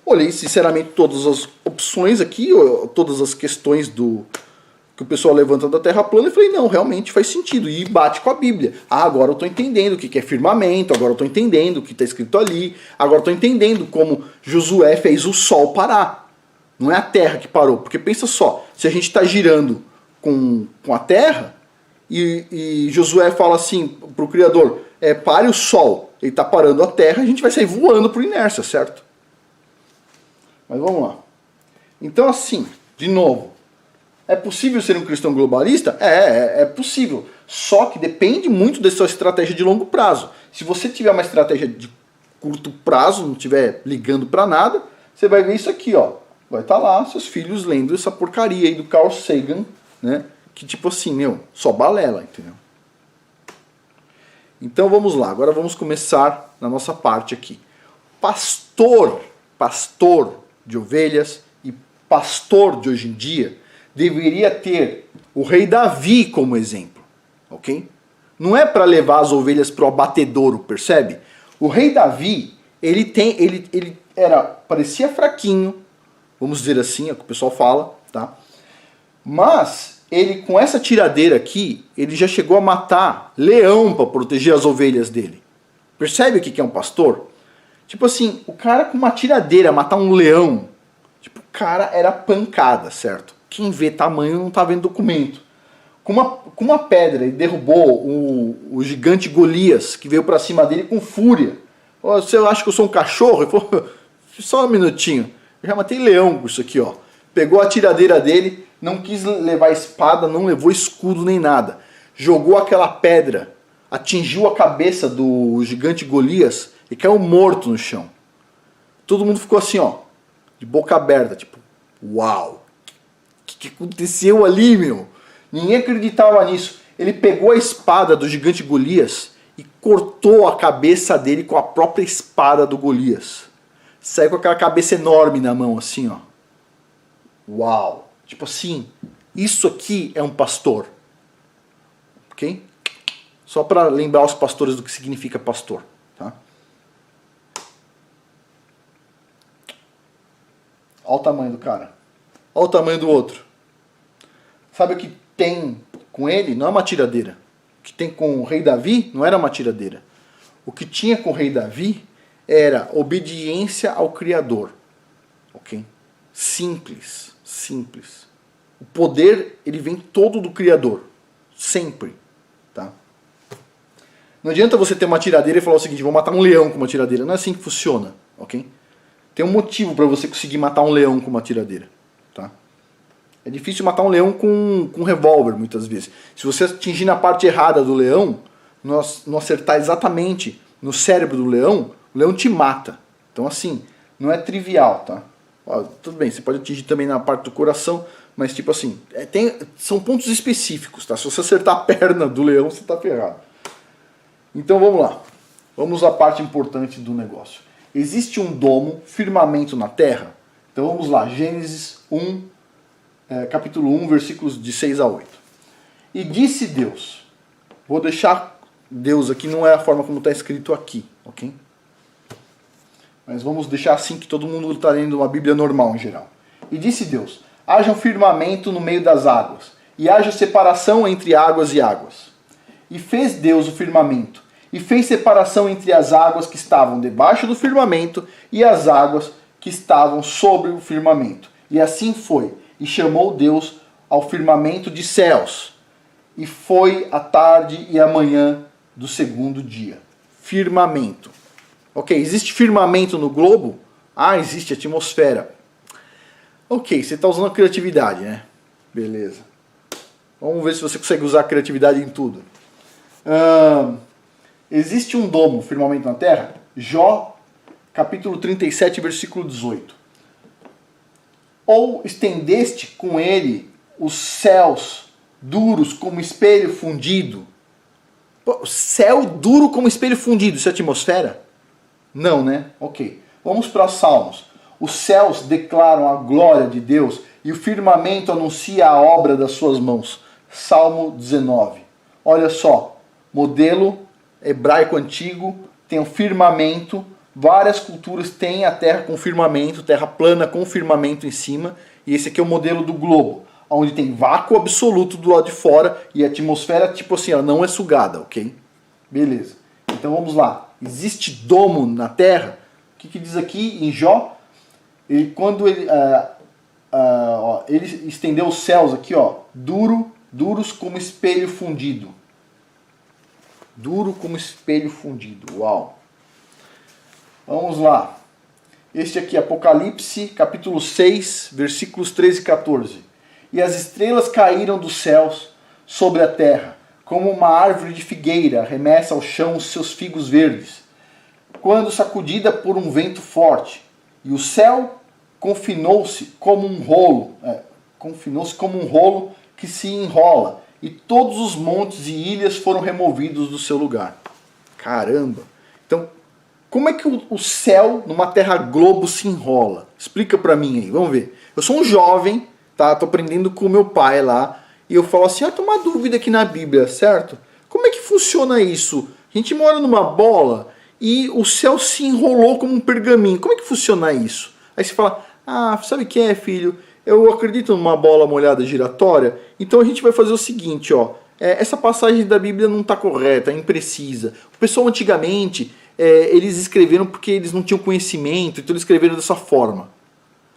A: olhei sinceramente todas as opções aqui, todas as questões que o pessoal levanta da Terra plana e falei, não, realmente faz sentido, e bate com a Bíblia. Agora eu estou entendendo o que é firmamento, agora eu estou entendendo o que está escrito ali, agora eu estou entendendo como Josué fez o sol parar. Não é a Terra que parou, porque pensa só, se a gente está girando com a Terra, e Josué fala assim para o Criador, pare o sol, ele está parando a Terra, a gente vai sair voando por inércia, certo? Mas vamos lá. Então assim, de novo, é possível ser um cristão globalista? É possível. Só que depende muito da sua estratégia de longo prazo. Se você tiver uma estratégia de curto prazo, não estiver ligando para nada, você vai ver isso aqui, ó. Vai estar lá seus filhos lendo essa porcaria aí do Carl Sagan, né? Que tipo assim, só balela, entendeu? Então vamos lá, agora vamos começar na nossa parte aqui. Pastor de ovelhas e pastor de hoje em dia deveria ter o rei Davi como exemplo, ok? Não é para levar as ovelhas para o abatedouro, percebe? O rei Davi, ele parecia fraquinho, vamos dizer assim, é o que o pessoal fala, tá? Mas ele, com essa tiradeira aqui, ele já chegou a matar leão para proteger as ovelhas dele. Percebe o que é um pastor? Tipo assim, o cara com uma tiradeira matar um leão, tipo, o cara era pancada, certo? Quem vê tamanho não tá vendo documento. Com uma pedra, ele derrubou o gigante Golias, que veio para cima dele com fúria. Você acha que eu sou um cachorro? Ele falou, só um minutinho, eu já matei leão com isso aqui, ó. Pegou a tiradeira dele, não quis levar espada, não levou escudo nem nada. Jogou aquela pedra, atingiu a cabeça do gigante Golias e caiu morto no chão. Todo mundo ficou assim, ó, de boca aberta, tipo, uau. O que aconteceu ali, meu? Ninguém acreditava nisso. Ele pegou a espada do gigante Golias e cortou a cabeça dele com a própria espada do Golias. Saiu com aquela cabeça enorme na mão, assim, ó. Uau! Tipo assim, isso aqui é um pastor. Ok? Só para lembrar os pastores do que significa pastor. Tá? Olha o tamanho do cara. Olha o tamanho do outro. Sabe o que tem com ele? Não é uma tiradeira. O que tem com o rei Davi não era uma tiradeira. O que tinha com o rei Davi era obediência ao Criador. Ok? Simples. O poder, ele vem todo do Criador. Sempre. Tá? Não adianta você ter uma tiradeira e falar o seguinte, vou matar um leão com uma tiradeira. Não é assim que funciona. Ok? Tem um motivo para você conseguir matar um leão com uma tiradeira. Tá? É difícil matar um leão com um revólver, muitas vezes. Se você atingir na parte errada do leão, não acertar exatamente no cérebro do leão, o leão te mata. Então, assim, não é trivial, tá? Ó, tudo bem, você pode atingir também na parte do coração, mas, tipo assim, são pontos específicos, tá? Se você acertar a perna do leão, você tá ferrado. Então, vamos lá. Vamos à parte importante do negócio. Existe um domo, firmamento na terra? Então, vamos lá. Gênesis 1, capítulo 1, versículos de 6 a 8. E disse Deus, vou deixar Deus aqui, não é a forma como está escrito aqui, ok? Mas vamos deixar assim que todo mundo está lendo uma Bíblia normal em geral. E disse Deus, haja um firmamento no meio das águas, e haja separação entre águas e águas. E fez Deus o firmamento, e fez separação entre as águas que estavam debaixo do firmamento e as águas que estavam sobre o firmamento. E assim foi. E chamou Deus ao firmamento de céus. E foi a tarde e a manhã do segundo dia. Firmamento. Ok, existe firmamento no globo? Ah, existe atmosfera. Ok, você está usando a criatividade, né? Beleza. Vamos ver se você consegue usar a criatividade em tudo. Existe um domo, firmamento na terra? Jó, capítulo 37, versículo 18. Ou estendeste com ele os céus duros como espelho fundido? Pô, céu duro como espelho fundido, isso é atmosfera? Não, né? Ok. Vamos para Salmos. Os céus declaram a glória de Deus e o firmamento anuncia a obra das suas mãos. Salmo 19. Olha só, modelo hebraico antigo, tem o firmamento, várias culturas têm a terra com firmamento, terra plana com firmamento em cima, e esse aqui é o modelo do globo, onde tem vácuo absoluto do lado de fora e a atmosfera, tipo assim, ela não é sugada, ok? Beleza. Então vamos lá. Existe domo na terra? O que diz aqui em Jó? Quando ele estendeu os céus aqui, ó, duros como espelho fundido. Duro como espelho fundido. Uau. Vamos lá. Este aqui, Apocalipse, capítulo 6, versículos 13 e 14. E as estrelas caíram dos céus sobre a terra, como uma árvore de figueira arremessa ao chão os seus figos verdes, quando sacudida por um vento forte. E o céu confinou-se como um rolo, que se enrola, e todos os montes e ilhas foram removidos do seu lugar. Caramba! Então, como é que o céu numa terra globo se enrola? Explica pra mim aí, vamos ver. Eu sou um jovem, tá? Tô aprendendo com o meu pai lá, e eu falo assim, tem uma dúvida aqui na Bíblia, certo? Como é que funciona isso? A gente mora numa bola e o céu se enrolou como um pergaminho. Como é que funciona isso? Aí você fala, sabe o que é, filho? Eu acredito numa bola molhada giratória, então a gente vai fazer o seguinte, ó. Essa passagem da Bíblia não está correta, é imprecisa. O pessoal antigamente, eles escreveram porque eles não tinham conhecimento, então eles escreveram dessa forma.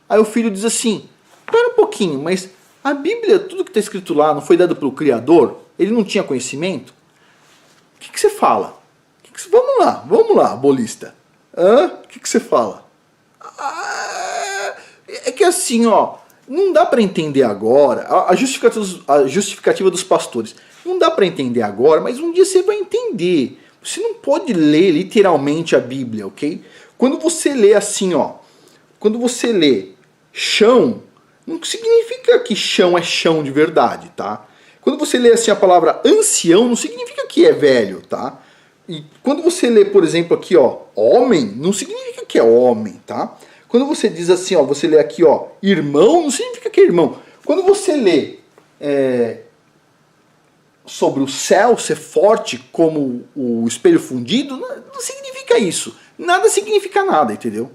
A: Aí o filho diz assim, espera um pouquinho, mas a Bíblia, tudo que está escrito lá, não foi dado pelo Criador? Ele não tinha conhecimento? O que você fala? Vamos lá, bolista. O que você fala? É que assim, ó, não dá para entender agora, a justificativa dos pastores, não dá para entender agora, mas um dia você vai entender. Você não pode ler literalmente a Bíblia, ok? Quando você lê assim, ó, quando você lê chão, não significa que chão é chão de verdade, tá? Quando você lê assim a palavra ancião, não significa que é velho, tá? E quando você lê, por exemplo, aqui, ó, homem, não significa que é homem, tá? Quando você diz assim, ó, você lê aqui, ó, irmão, não significa que é irmão. Quando você lê sobre o céu ser forte como o espelho fundido, não significa isso. Nada significa nada, entendeu?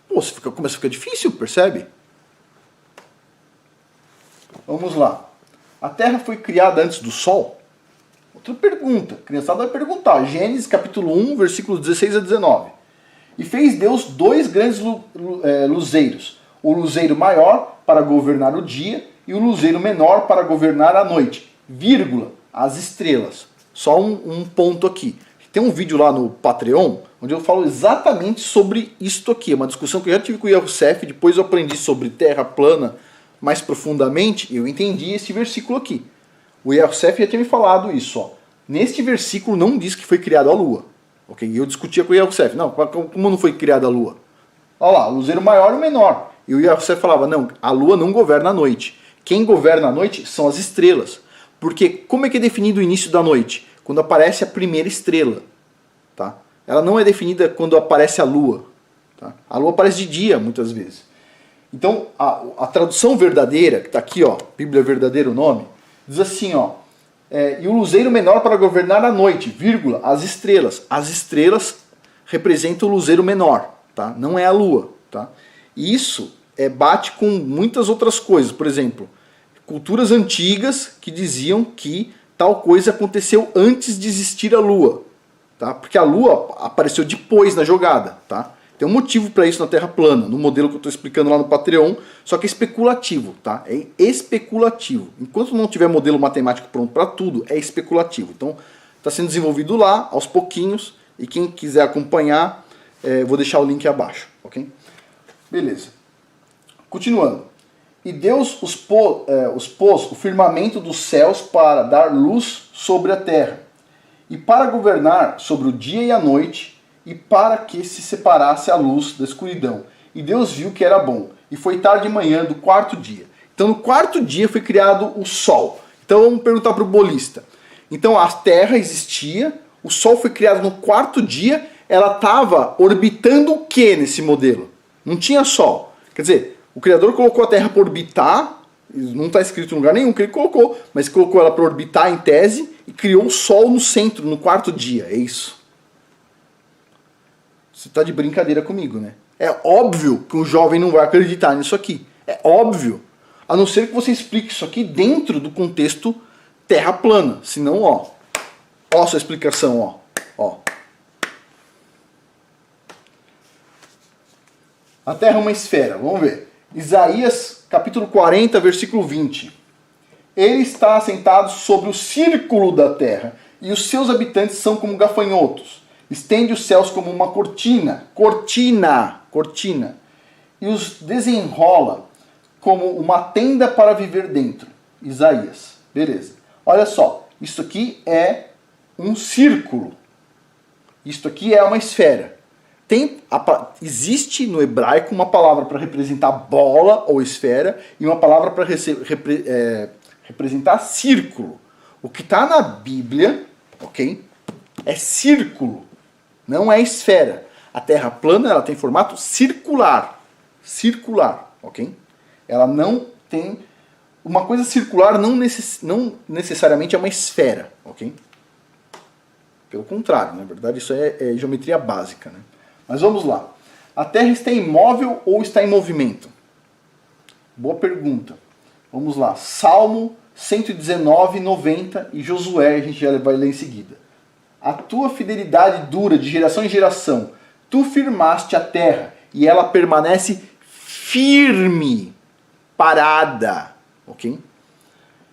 A: Pô, começa a ficar difícil, percebe? Vamos lá. A Terra foi criada antes do Sol? Outra pergunta. A criançada vai perguntar. Gênesis capítulo 1, versículos 16 a 19. E fez Deus dois grandes luzeiros. O luzeiro maior para governar o dia e o luzeiro menor para governar a noite. Vírgula, as estrelas. Só um ponto aqui. Tem um vídeo lá no Patreon onde eu falo exatamente sobre isto aqui. É uma discussão que eu já tive com o Youssef, depois eu aprendi sobre terra plana mais profundamente, eu entendi esse versículo aqui. O Youssef já tinha me falado isso, ó. Neste versículo não diz que foi criada a lua. Ok? E eu discutia com o Youssef. Não, como não foi criada a lua? Olha lá, o luzeiro maior e o menor. E o Youssef falava, não, a lua não governa a noite. Quem governa a noite são as estrelas. Porque como é que é definido o início da noite? Quando aparece a primeira estrela. Tá? Ela não é definida quando aparece a lua. Tá? A lua aparece de dia, muitas vezes. Então, a tradução verdadeira, que está aqui, ó, Bíblia verdadeira o nome, diz assim, ó, e o luzeiro menor para governar a noite, vírgula, as estrelas. As estrelas representam o luzeiro menor, tá? Não é a lua, tá? E isso bate com muitas outras coisas. Por exemplo, culturas antigas que diziam que tal coisa aconteceu antes de existir a lua, tá? Porque a lua apareceu depois na jogada, tá? Tem um motivo para isso na Terra plana, no modelo que eu estou explicando lá no Patreon, só que é especulativo, tá? É especulativo. Enquanto não tiver modelo matemático pronto para tudo, é especulativo. Então, está sendo desenvolvido lá, aos pouquinhos, e quem quiser acompanhar, vou deixar o link abaixo, ok? Beleza. Continuando. E Deus os pôs o firmamento dos céus para dar luz sobre a terra, e para governar sobre o dia e a noite, e para que se separasse a luz da escuridão. E Deus viu que era bom, e foi tarde de manhã do quarto dia. Então no quarto dia foi criado o Sol. Então vamos perguntar para o bolista. Então a Terra existia, o Sol foi criado no quarto dia, ela estava orbitando o que nesse modelo? Não tinha Sol. Quer dizer, o Criador colocou a Terra para orbitar, não está escrito em lugar nenhum que ele colocou, mas colocou ela para orbitar em tese e criou o Sol no centro, no quarto dia. É isso. Você está de brincadeira comigo, né? É óbvio que um jovem não vai acreditar nisso aqui. É óbvio. A não ser que você explique isso aqui dentro do contexto terra plana. Senão, ó a sua explicação, ó. A Terra é uma esfera. Vamos ver. Isaías, capítulo 40, versículo 20. Ele está assentado sobre o círculo da terra, e os seus habitantes são como gafanhotos. Estende os céus como uma cortina, e os desenrola como uma tenda para viver dentro. Isaías. Beleza. Olha só, isso aqui é um círculo. Isto aqui é uma esfera. Existe no hebraico uma palavra para representar bola ou esfera e uma palavra para representar círculo. O que está na Bíblia, ok, é círculo, não é esfera. A Terra plana, ela tem formato circular, ok? Ela não tem... Uma coisa circular não necessariamente é uma esfera, ok? Pelo contrário, na verdade isso é geometria básica, né? Mas vamos lá. A Terra está imóvel ou está em movimento? Boa pergunta. Vamos lá. Salmo 119, 90 e Josué, a gente já vai ler em seguida. A tua fidelidade dura de geração em geração. Tu firmaste a terra e ela permanece firme, parada. Ok?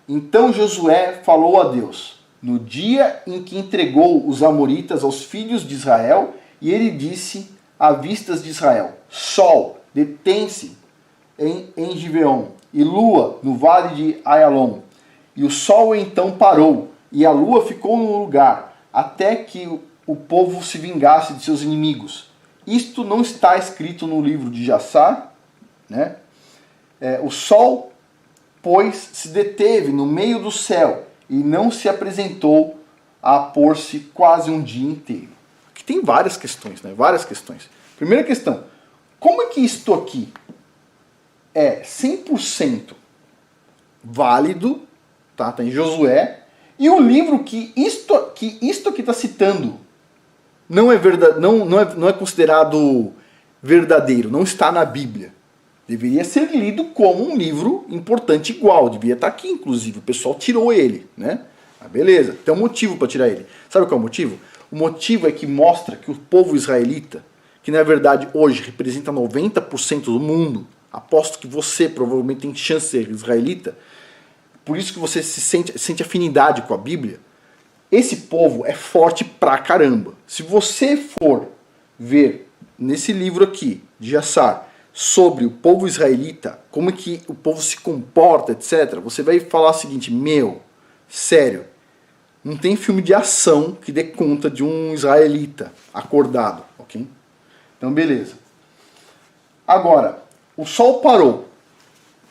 A: Então Josué falou a Deus no dia em que entregou os amoritas aos filhos de Israel, e ele disse à vistas de Israel: Sol, detém-se em Gibeon, e lua no vale de Aialon. E o sol então parou, e a lua ficou no lugar, até que o povo se vingasse de seus inimigos. Isto não está escrito no livro de Jassar, né? O sol, pois, se deteve no meio do céu, e não se apresentou a pôr-se quase um dia inteiro. Aqui tem várias questões, né? Várias questões. Primeira questão, como é que isto aqui é 100% válido, tá em Josué, e o livro que isto aqui está citando não é considerado verdadeiro, não está na Bíblia. Deveria ser lido como um livro importante igual, devia estar aqui inclusive, o pessoal tirou ele, né? Ah, beleza, tem um motivo para tirar ele. Sabe qual é o motivo? O motivo é que mostra que o povo israelita, que na verdade hoje representa 90% do mundo, aposto que você provavelmente tem chance de ser israelita, por isso que você sente afinidade com a Bíblia, esse povo é forte pra caramba. Se você for ver nesse livro aqui, de Jassar, sobre o povo israelita, como é que o povo se comporta, etc., você vai falar o seguinte: sério, não tem filme de ação que dê conta de um israelita acordado, ok? Então, beleza. Agora, o sol parou.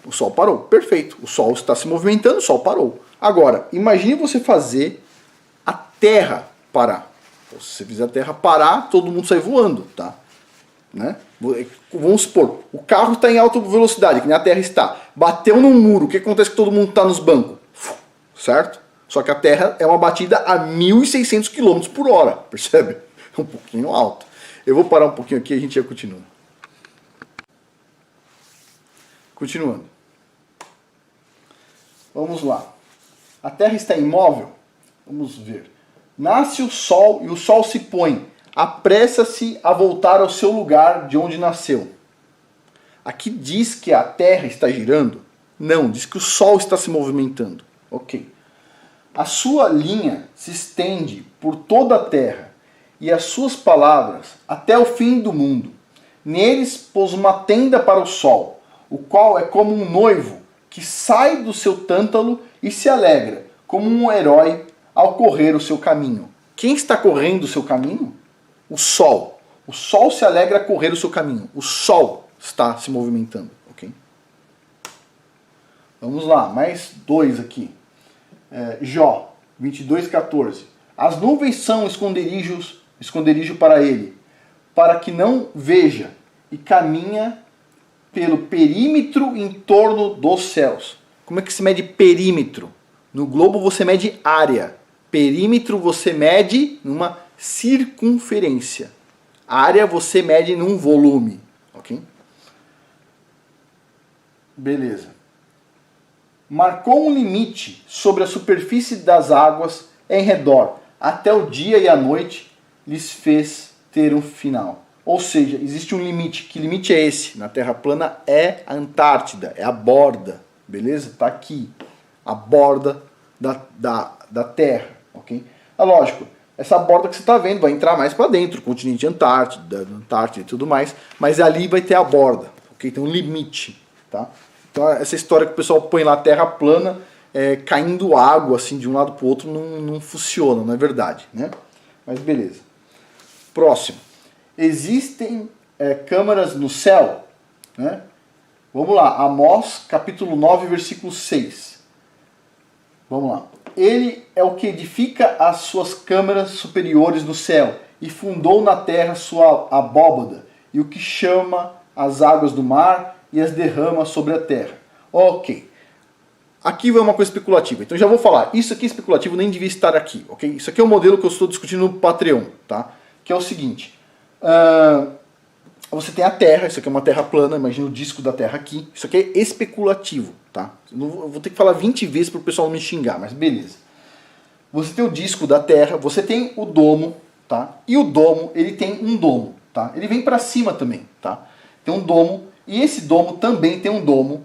A: O sol parou, perfeito. O sol está se movimentando, o sol parou. Agora, imagine você fazer a Terra parar. Se você fizer a Terra parar, todo mundo sai voando, tá? Né? Vamos supor, o carro está em alta velocidade, que nem a Terra está. Bateu num muro, o que acontece que todo mundo está nos bancos? Certo? Só que a Terra é uma batida a 1.600 km por hora, percebe? É um pouquinho alto. Eu vou parar um pouquinho aqui e a gente já continua. Continuando. Vamos lá. A Terra está imóvel? Vamos ver. Nasce o Sol e o Sol se põe. Apressa-se a voltar ao seu lugar de onde nasceu. Aqui diz que a Terra está girando? Não, diz que o Sol está se movimentando. Ok. A sua linha se estende por toda a Terra, e as suas palavras até o fim do mundo. Neles pôs uma tenda para o sol. o qual é como um noivo que sai do seu tântalo e se alegra, como um herói ao correr o seu caminho. Quem está correndo o seu caminho? O sol. O sol se alegra a correr o seu caminho. O sol está se movimentando. Ok? Vamos lá, mais dois aqui. Jó 22:14. As nuvens são esconderijo para ele, para que não veja, e caminha pelo perímetro em torno dos céus. Como é que se mede perímetro? No globo você mede área. Perímetro você mede numa circunferência. Área você mede num volume. Ok? Beleza. Marcou um limite sobre a superfície das águas em redor. Até o dia e a noite lhes fez ter um final. Ou seja, existe um limite. Que limite é esse? Na Terra plana é a Antártida, é a borda. Beleza? Está aqui. A borda da Terra. Ok? É lógico, essa borda que você está vendo vai entrar mais para dentro, o continente Antártida e tudo mais, mas ali vai ter a borda. Ok? Tem um limite. Tá? Então essa história que o pessoal põe lá Terra plana, caindo água assim de um lado para o outro, não funciona, não é verdade. Né? Mas beleza. Próximo. Existem câmaras no céu? Né? Vamos lá, Amós capítulo 9, versículo 6. Vamos lá. Ele é o que edifica as suas câmaras superiores no céu e fundou na terra sua abóbada, e o que chama as águas do mar e as derrama sobre a terra. Ok. Aqui vai uma coisa especulativa. Então já vou falar. Isso aqui é especulativo, nem devia estar aqui. Ok? Isso aqui é o modelo que eu estou discutindo no Patreon. Tá? Que é o seguinte. Você tem a Terra. Isso aqui é uma Terra plana. Imagina o disco da Terra aqui. Isso aqui é especulativo. Tá? Eu vou ter que falar 20 vezes para o pessoal não me xingar. Mas beleza. Você tem o disco da Terra. Você tem o domo. Tá? E o domo, ele tem um domo. Tá? Ele vem para cima também. Tá? Tem um domo. E esse domo também tem um domo.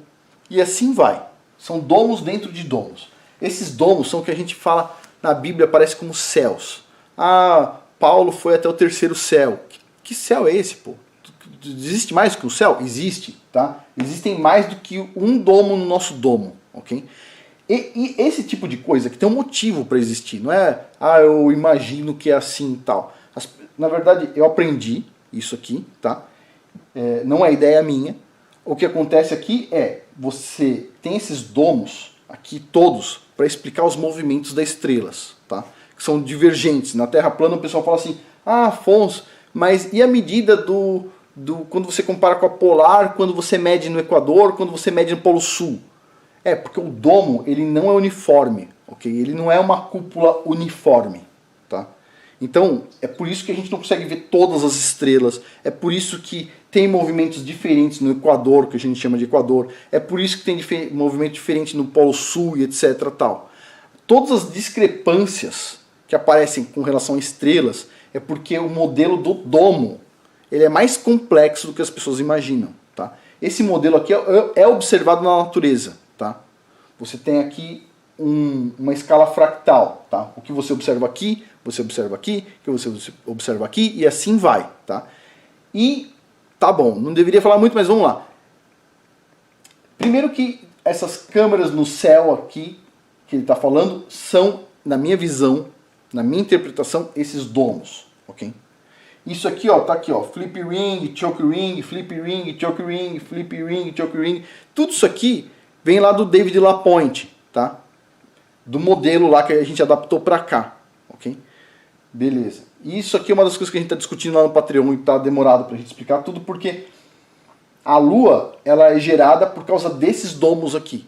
A: E assim vai. São domos dentro de domos. Esses domos são o que a gente fala na Bíblia, parece como céus. Ah, Paulo foi até o terceiro céu. Que céu é esse, pô? Existe mais do que um céu? Existe, tá? Existem mais do que um domo no nosso domo, ok? E esse tipo de coisa que tem um motivo para existir, não é, eu imagino que é assim e tal. Na verdade, eu aprendi isso aqui, tá? Não é ideia minha. O que acontece aqui você tem esses domos aqui todos para explicar os movimentos das estrelas, tá? Que são divergentes. Na Terra plana o pessoal fala assim, Afonso, mas e a medida quando você compara com a polar, quando você mede no Equador, quando você mede no Polo Sul? Porque o domo ele não é uniforme, ok? Ele não é uma cúpula uniforme, tá? Então, é por isso que a gente não consegue ver todas as estrelas, é por isso que tem movimentos diferentes no Equador, que a gente chama de Equador, é por isso que tem movimento diferente no Polo Sul e etc. Tal. Todas as discrepâncias que aparecem com relação a estrelas é porque o modelo do domo ele é mais complexo do que as pessoas imaginam. Tá? Esse modelo aqui é observado na natureza. Tá? Você tem aqui uma escala fractal. Tá? O que você observa aqui, você observa aqui, o que você observa aqui, e assim vai. Tá? E tá bom, não deveria falar muito, mas vamos lá. Primeiro que essas câmeras no céu aqui, que ele está falando, são, na minha visão, na minha interpretação, esses domos. Ok? Isso aqui, ó, tá aqui, ó, flip ring, choke ring, flip ring, choke ring, flip ring, choke ring. Tudo isso aqui vem lá do David LaPointe, tá? Do modelo lá que a gente adaptou para cá, ok? Beleza. E isso aqui é uma das coisas que a gente está discutindo lá no Patreon e está demorado para a gente explicar tudo, porque a Lua ela é gerada por causa desses domos aqui,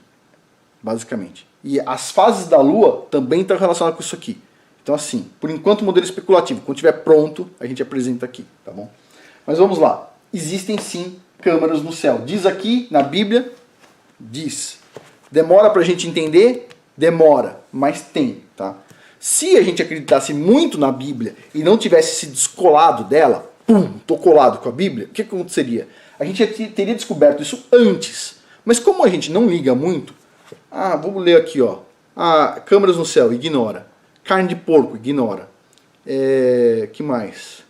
A: basicamente. E as fases da Lua também estão relacionadas com isso aqui. Então assim, por enquanto modelo especulativo, quando estiver pronto a gente apresenta aqui, tá bom? Mas vamos lá, existem sim câmaras no céu. Diz aqui na Bíblia, diz. Demora para a gente entender? Demora, mas tem, tá? Se a gente acreditasse muito na Bíblia e não tivesse se descolado dela, tô colado com a Bíblia, o que aconteceria? A gente teria descoberto isso antes. Mas como a gente não liga muito, vamos ler aqui, ó. Câmaras no céu, ignora. Carne de porco, ignora. Que mais?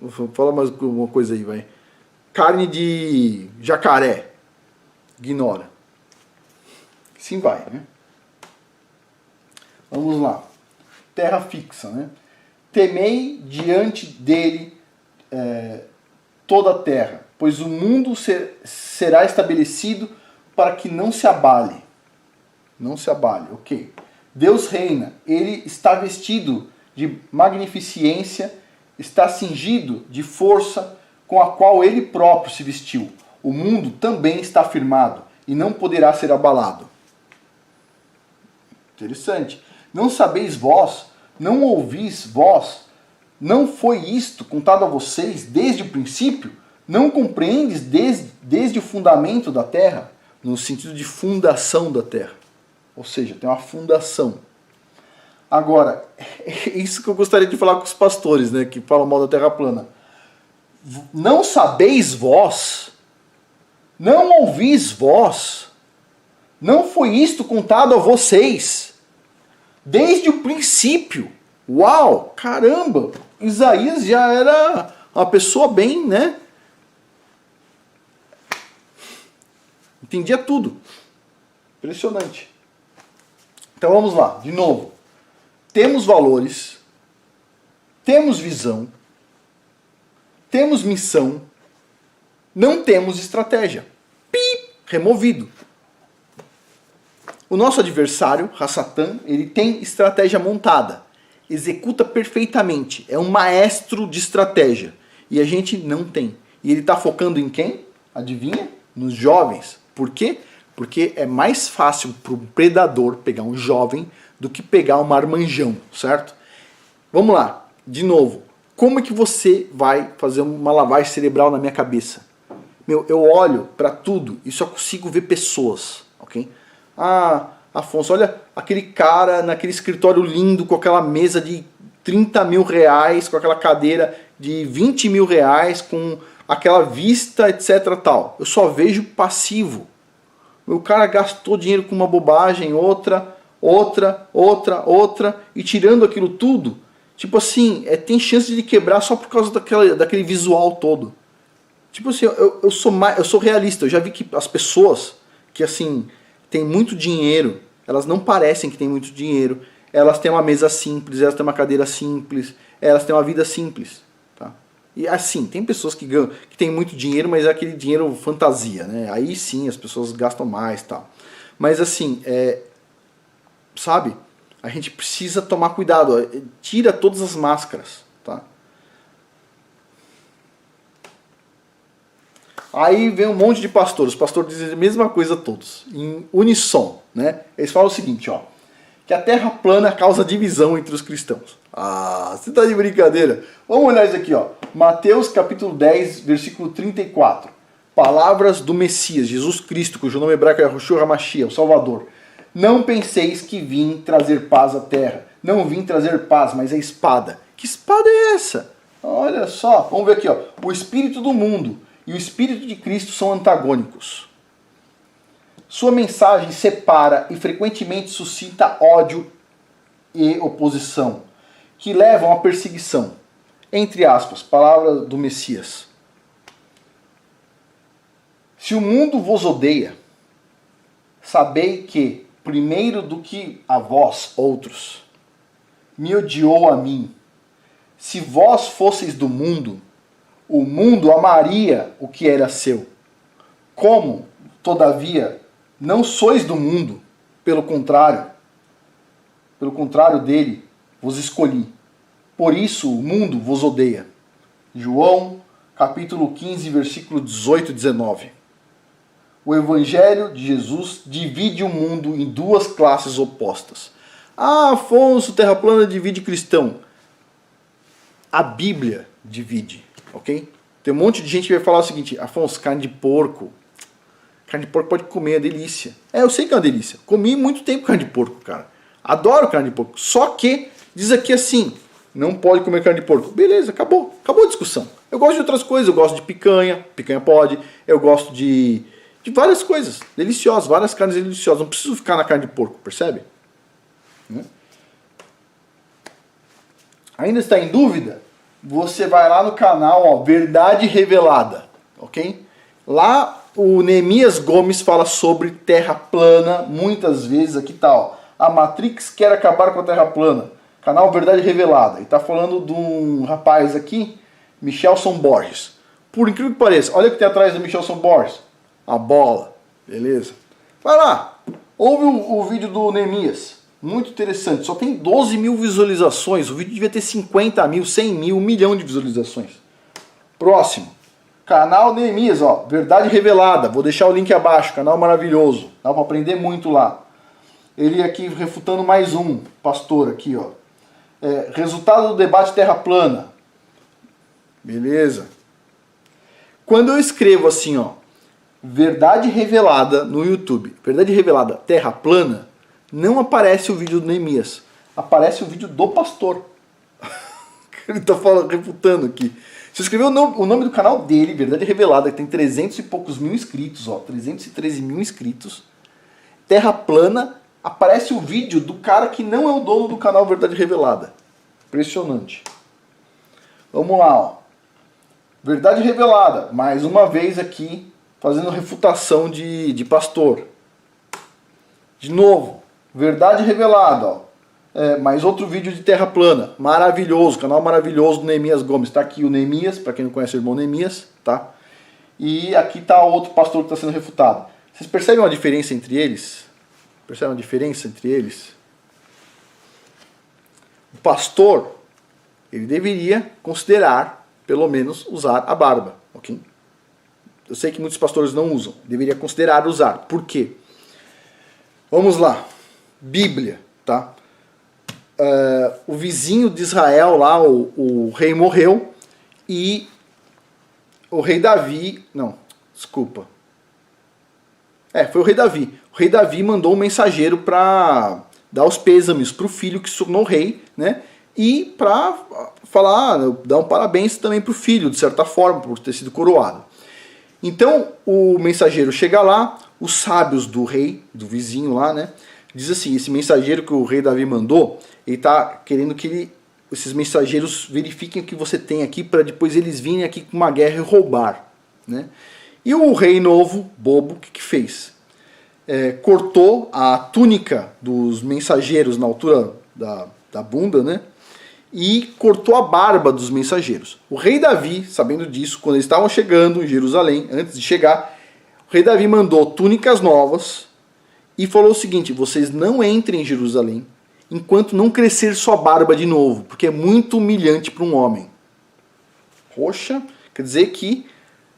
A: Vou falar mais uma coisa aí, vai. Carne de jacaré. Ignora. Sim vai, né? Vamos lá. Terra fixa, né? Temei diante dele toda a terra, pois o mundo será estabelecido para que não se abale. Não se abale, ok. Deus reina, ele está vestido de magnificência, está cingido de força com a qual ele próprio se vestiu. O mundo também está firmado e não poderá ser abalado. Interessante. Não sabeis vós, não ouvis vós, não foi isto contado a vocês desde o princípio? Não compreendes desde o fundamento da terra? No sentido de fundação da terra. Ou seja, tem uma fundação. Agora, é isso que eu gostaria de falar com os pastores, né, que falam mal da terra plana. Não sabeis vós, não ouvis vós, não foi isto contado a vocês desde o princípio. Uau, caramba! Isaías já era uma pessoa bem, né? Entendia tudo. Impressionante. Então vamos lá, de novo. Temos valores, temos visão, temos missão, não temos estratégia. Removido. O nosso adversário, Hassatan, ele tem estratégia montada. Executa perfeitamente. É um maestro de estratégia. E a gente não tem. E ele está focando em quem? Adivinha? Nos jovens. Por quê? Porque é mais fácil para um predador pegar um jovem do que pegar um marmanjão, certo? Vamos lá. De novo. Como é que você vai fazer uma lavagem cerebral na minha cabeça? Eu olho para tudo e só consigo ver pessoas, ok? Ah, Afonso, olha aquele cara naquele escritório lindo com aquela mesa de 30 mil reais, com aquela cadeira de 20 mil reais, com aquela vista, etc. tal. Eu só vejo passivo. O cara gastou dinheiro com uma bobagem, outra, e tirando aquilo tudo, tipo assim, tem chance de quebrar só por causa daquele visual todo. Tipo assim, eu sou realista, eu já vi que as pessoas que assim têm muito dinheiro, elas não parecem que têm muito dinheiro, elas têm uma mesa simples, elas têm uma cadeira simples, elas têm uma vida simples. Tá? E assim, tem pessoas que têm muito dinheiro, mas é aquele dinheiro fantasia, né? Aí sim, as pessoas gastam mais e tal. Mas assim, sabe? A gente precisa tomar cuidado, tira todas as máscaras, tá? Aí vem um monte de pastores, os pastores dizem a mesma coisa a todos, em unissom, né? Eles falam o seguinte, ó, que a terra plana causa divisão entre os cristãos. Ah, você tá de brincadeira? Vamos olhar isso aqui, ó. Mateus capítulo 10, versículo 34. Palavras do Messias, Jesus Cristo, cujo nome hebraico é Yeshua HaMashiach, o Salvador. Não penseis que vim trazer paz à terra. Não vim trazer paz, mas a espada. Que espada é essa? Olha só, vamos ver aqui, ó. O espírito do mundo e o Espírito de Cristo são antagônicos. Sua mensagem separa e frequentemente suscita ódio e oposição, que levam à perseguição. Entre aspas, palavra do Messias. Se o mundo vos odeia, sabei que, primeiro do que a vós, outros, me odiou a mim. Se vós fosseis do mundo, o mundo amaria o que era seu. Como, todavia, não sois do mundo, pelo contrário dele, vos escolhi. Por isso o mundo vos odeia. João, capítulo 15, versículo 18 e 19. O Evangelho de Jesus divide o mundo em duas classes opostas. Ah, Afonso, terra plana divide cristão. A Bíblia divide, ok? Tem um monte de gente que vai falar o seguinte, Afonso, carne de porco pode comer, é delícia. Eu sei que é uma delícia. Comi muito tempo carne de porco, cara. Adoro carne de porco. Só que diz aqui assim, não pode comer carne de porco. Beleza, acabou a discussão. Eu gosto de outras coisas, eu gosto de picanha pode. Eu gosto de várias coisas deliciosas, várias carnes deliciosas. Não preciso ficar na carne de porco, percebe? Ainda está em dúvida? Você vai lá no canal, ó, Verdade Revelada, ok? Lá o Neemias Gomes fala sobre terra plana, muitas vezes aqui tá, ó. A Matrix quer acabar com a terra plana. Canal Verdade Revelada. E tá falando de um rapaz aqui, Michelson Borges. Por incrível que pareça, olha o que tem atrás do Michelson Borges. A bola. Beleza? Vai lá. Ouve o vídeo do Neemias. Muito interessante. Só tem 12 mil visualizações. O vídeo devia ter 50 mil, 100 mil, 1 milhão de visualizações. Próximo. Canal Neemias, ó. Verdade Revelada. Vou deixar o link abaixo. Canal maravilhoso. Dá pra aprender muito lá. Ele aqui refutando mais um pastor aqui, ó. Resultado do debate terra plana. Beleza. Quando eu escrevo assim, ó, Verdade Revelada no YouTube, Verdade Revelada terra plana, não aparece o vídeo do Neemias. Aparece o vídeo do pastor. Ele tá refutando aqui. Se eu escrever o nome do canal dele, Verdade Revelada, que tem 300 e poucos mil inscritos, ó, 313 mil inscritos, terra plana, aparece o vídeo do cara que não é o dono do canal Verdade Revelada. Impressionante. Vamos lá, ó. Verdade Revelada, mais uma vez aqui, fazendo refutação de pastor. De novo, Verdade Revelada, ó. Mais outro vídeo de terra plana, maravilhoso, canal maravilhoso do Neemias Gomes. Tá aqui o Neemias, para quem não conhece o irmão Neemias, tá? E aqui tá outro pastor que está sendo refutado. Vocês percebem uma diferença entre eles? Percebem uma diferença entre eles? O pastor, ele deveria considerar, pelo menos, usar a barba, ok? Eu sei que muitos pastores não usam, deveria considerar usar. Por quê? Vamos lá. Bíblia, tá? O vizinho de Israel lá, o rei morreu e o rei Davi... Não, desculpa. Foi o rei Davi. O rei Davi mandou um mensageiro para dar os pêsames para o filho que se tornou rei, né? E para falar, dar um parabéns também para o filho, de certa forma, por ter sido coroado. Então o mensageiro chega lá, os sábios do rei, do vizinho lá, né? Diz assim, esse mensageiro que o rei Davi mandou, ele está querendo que esses mensageiros verifiquem o que você tem aqui para depois eles virem aqui com uma guerra e roubar, né? E o rei novo, bobo, o que fez? Cortou a túnica dos mensageiros na altura da bunda, né? E cortou a barba dos mensageiros. O rei Davi, sabendo disso, quando eles estavam chegando em Jerusalém, antes de chegar, o rei Davi mandou túnicas novas e falou o seguinte, vocês não entrem em Jerusalém enquanto não crescer sua barba de novo, porque é muito humilhante para um homem. Poxa, quer dizer que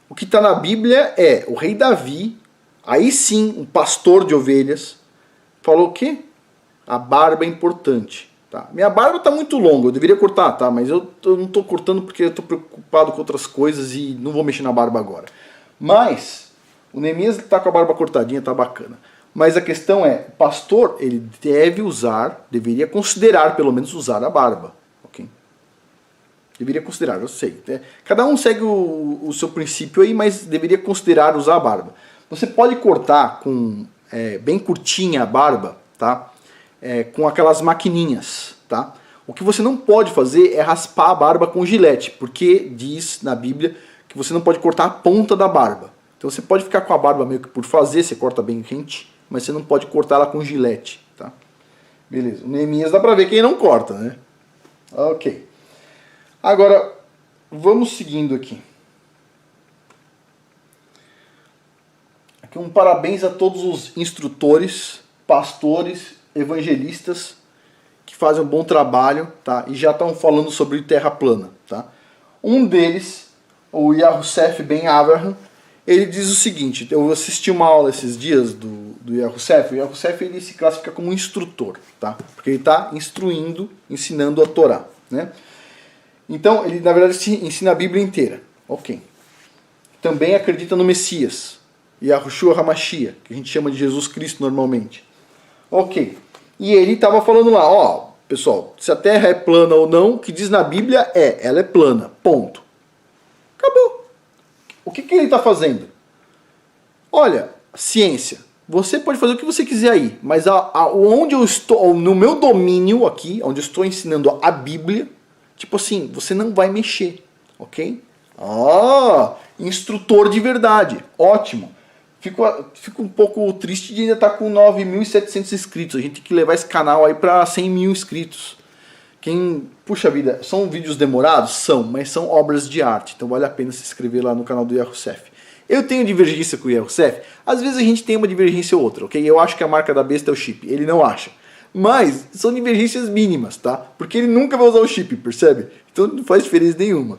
A: o que está na Bíblia é o rei Davi, aí sim, um pastor de ovelhas, falou o quê? A barba é importante. Tá? Minha barba está muito longa, eu deveria cortar, tá? Mas eu não estou cortando porque eu estou preocupado com outras coisas e não vou mexer na barba agora. Mas o Neemias está com a barba cortadinha, tá bacana. Mas a questão é, o pastor, ele deve usar, deveria considerar pelo menos usar a barba. Ok? Deveria considerar, eu sei. Cada um segue o seu princípio aí, mas deveria considerar usar a barba. Você pode cortar com bem curtinha a barba, tá? Com aquelas maquininhas, tá? O que você não pode fazer é raspar a barba com gilete, porque diz na Bíblia que você não pode cortar a ponta da barba. Então você pode ficar com a barba meio que por fazer, você corta bem quente, mas você não pode cortar ela com gilete, tá? Beleza, o Neemias dá pra ver quem não corta, né? Ok. Agora, vamos seguindo aqui. Aqui um parabéns a todos os instrutores, pastores, evangelistas que fazem um bom trabalho, tá? E já estão falando sobre terra plana, tá? Um deles, o Yahusef Ben Abraham, ele diz o seguinte, eu assisti uma aula esses dias do Yahusef, o Yahusef ele se classifica como um instrutor, tá? Porque ele está instruindo, ensinando a Torá, né? Então, ele na verdade ensina a Bíblia inteira, ok. Também acredita no Messias, Yahushua HaMashiach, que a gente chama de Jesus Cristo normalmente. Ok. E ele estava falando lá, ó, pessoal, se a Terra é plana ou não, o que diz na Bíblia ela é plana, ponto. Acabou. O que ele está fazendo? Olha, ciência, você pode fazer o que você quiser aí, mas onde eu estou, no meu domínio aqui, onde eu estou ensinando a Bíblia, tipo assim, você não vai mexer, ok? Instrutor de verdade, ótimo. fico um pouco triste de ainda estar com 9.700 inscritos. A gente tem que levar esse canal aí para 100 mil inscritos. Puxa vida, são vídeos demorados? São, mas são obras de arte. Então vale a pena se inscrever lá no canal do Youssef. Eu tenho divergência com o Youssef. Às vezes a gente tem uma divergência ou outra, ok? Eu acho que a marca da besta é o chip. Ele não acha. Mas são divergências mínimas, tá? Porque ele nunca vai usar o chip, percebe? Então não faz diferença nenhuma.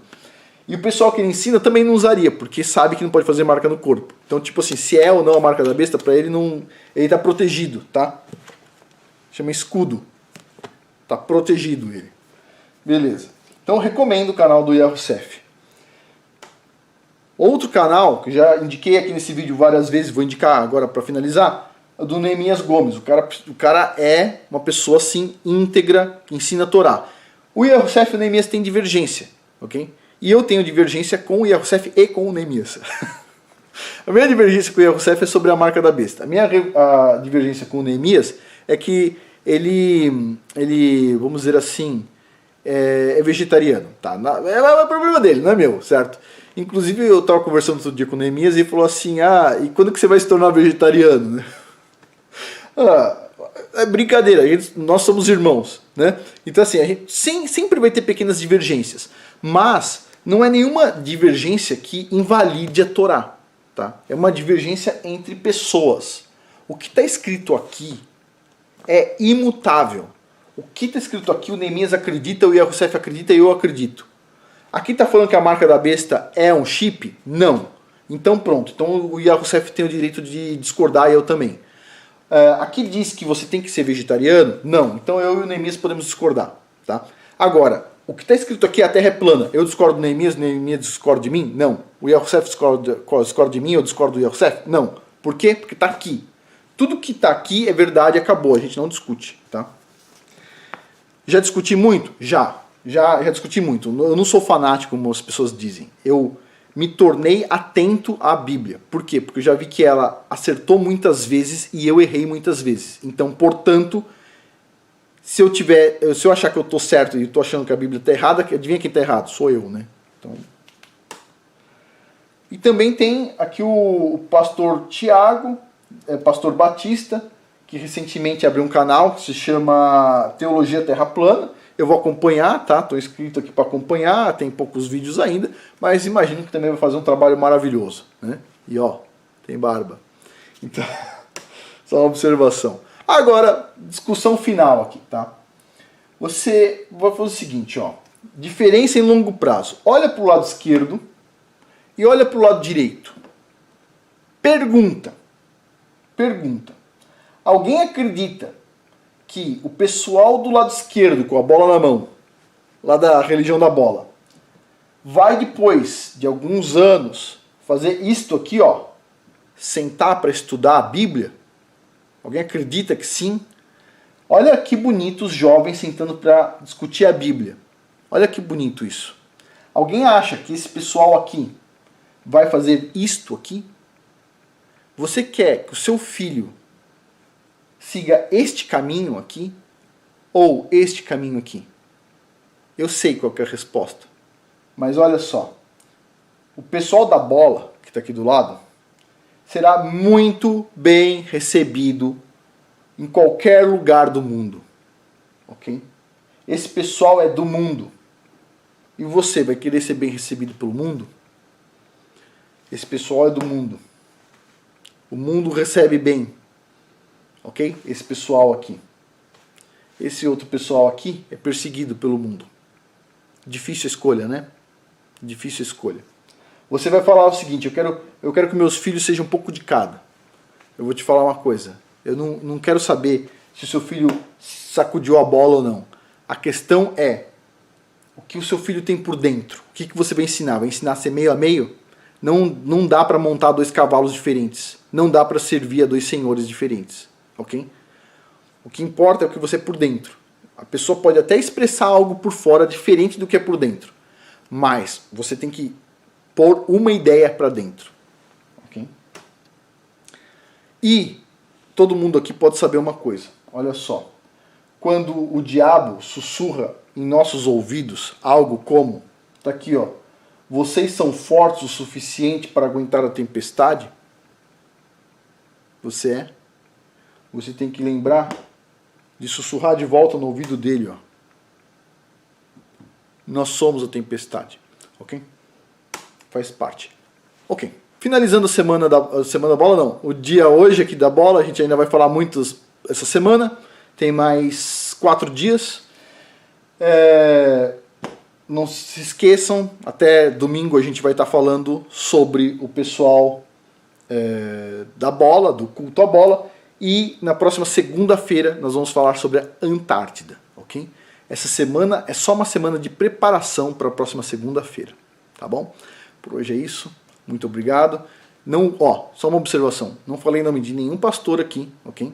A: E o pessoal que ele ensina também não usaria, porque sabe que não pode fazer marca no corpo. Então, tipo assim, se é ou não a marca da besta, pra ele não... Ele tá protegido, tá? Chama escudo. Tá protegido ele. Beleza. Então eu recomendo o canal do Youssef. Outro canal, que já indiquei aqui nesse vídeo várias vezes, vou indicar agora para finalizar, é o do Neemias Gomes. O cara é uma pessoa assim, íntegra, que ensina a Torá. O Youssef e o Neemias têm divergência, ok? E eu tenho divergência com o Youssef e com o Neemias. A minha divergência com o Youssef é sobre a marca da besta. A divergência com o Neemias é que ele, vamos dizer assim, é vegetariano, tá? É o problema dele, não é meu, certo? Inclusive eu estava conversando outro dia com o Neemias e ele falou assim, e quando que você vai se tornar vegetariano? Né? É brincadeira, nós somos irmãos, né? Então assim, a gente sempre vai ter pequenas divergências, mas não é nenhuma divergência que invalide a Torá, tá? É uma divergência entre pessoas. O que está escrito aqui é imutável. O que está escrito aqui, o Neemias acredita, o Youssef acredita e eu acredito. Aqui está falando que a marca da besta é um chip? Não. Então pronto. Então o Youssef tem o direito de discordar e eu também. Aqui diz que você tem que ser vegetariano? Não. Então eu e o Neemias podemos discordar. Tá? Agora, o que está escrito aqui, a Terra é plana. Eu discordo do Neemias, o Neemias discorda de mim? Não. O Youssef discorda de mim, eu discordo do Youssef? Não. Por quê? Porque está aqui. Tudo que está aqui é verdade e acabou. A gente não discute. Tá? Já discuti muito? Já discuti muito. Eu não sou fanático, como as pessoas dizem. Eu me tornei atento à Bíblia. Por quê? Porque eu já vi que ela acertou muitas vezes e eu errei muitas vezes. Então, portanto, se eu achar que eu estou certo e estou achando que a Bíblia está errada, adivinha quem está errado? Sou eu, né? Então... E também tem aqui o pastor Tiago, pastor Batista, que recentemente abriu um canal que se chama Teologia Terra Plana. Eu vou acompanhar, tá? Estou inscrito aqui para acompanhar, tem poucos vídeos ainda, mas imagino que também vai fazer um trabalho maravilhoso, né? E ó, tem barba. Então, só uma observação. Agora, discussão final aqui, tá? Você vai fazer o seguinte, ó. Diferença em longo prazo. Olha para o lado esquerdo e olha para o lado direito. Pergunta. Alguém acredita que o pessoal do lado esquerdo, com a bola na mão, lá da religião da bola, vai depois de alguns anos fazer isto aqui, ó, sentar para estudar a Bíblia? Alguém acredita que sim? Olha que bonito os jovens sentando para discutir a Bíblia. Olha que bonito isso. Alguém acha que esse pessoal aqui vai fazer isto aqui? Você quer que o seu filho siga este caminho aqui ou este caminho aqui? Eu sei qual que é a resposta. Mas olha só. O pessoal da bola, que está aqui do lado, será muito bem recebido em qualquer lugar do mundo. Ok? Esse pessoal é do mundo. E você vai querer ser bem recebido pelo mundo? Esse pessoal é do mundo. O mundo recebe bem. Ok? Esse pessoal aqui. Esse outro pessoal aqui é perseguido pelo mundo. Difícil escolha, né? Difícil escolha. Você vai falar o seguinte, eu quero que meus filhos sejam um pouco de cada. Eu vou te falar uma coisa. Eu não quero saber se o seu filho sacudiu a bola ou não. A questão é o que o seu filho tem por dentro. O que você vai ensinar? Vai ensinar a ser meio a meio? Não dá para montar dois cavalos diferentes. Não dá para servir a dois senhores diferentes. Ok? O que importa é o que você é por dentro. A pessoa pode até expressar algo por fora diferente do que é por dentro. Mas você tem que pôr uma ideia para dentro. Ok? E todo mundo aqui pode saber uma coisa. Olha só. Quando o diabo sussurra em nossos ouvidos algo como, tá aqui, ó, vocês são fortes o suficiente para aguentar a tempestade? você é, você tem que lembrar de sussurrar de volta no ouvido dele, ó. Nós somos a tempestade, ok? Faz parte. Ok. Finalizando a semana da bola, não. O dia hoje aqui da bola, a gente ainda vai falar muitos essa semana. Tem mais 4 dias. Não se esqueçam, até domingo a gente vai estar falando sobre o pessoal da bola, do culto à bola. E na próxima segunda-feira nós vamos falar sobre a Antártida, ok? Essa semana é só uma semana de preparação para a próxima segunda-feira, tá bom? Por hoje é isso. Muito obrigado. Não, só uma observação. Não falei em nome de nenhum pastor aqui, ok?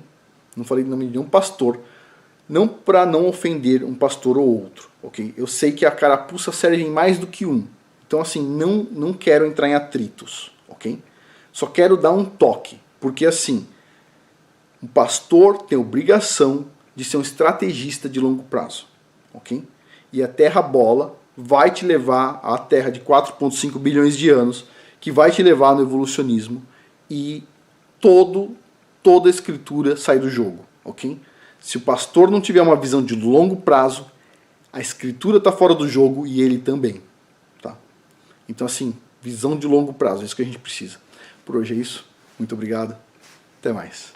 A: Não falei em nome de nenhum pastor. Não para não ofender um pastor ou outro, ok? Eu sei que a carapuça serve em mais do que um. Então, assim, não quero entrar em atritos, ok? Só quero dar um toque. Porque, assim, um pastor tem obrigação de ser um estrategista de longo prazo, ok? E a Terra Bola vai te levar à Terra de 4,5 bilhões de anos, que vai te levar no evolucionismo e toda a escritura sai do jogo, ok? Se o pastor não tiver uma visão de longo prazo, a escritura está fora do jogo e ele também, tá? Então, assim, visão de longo prazo, é isso que a gente precisa. Por hoje é isso. Muito obrigado. Até mais.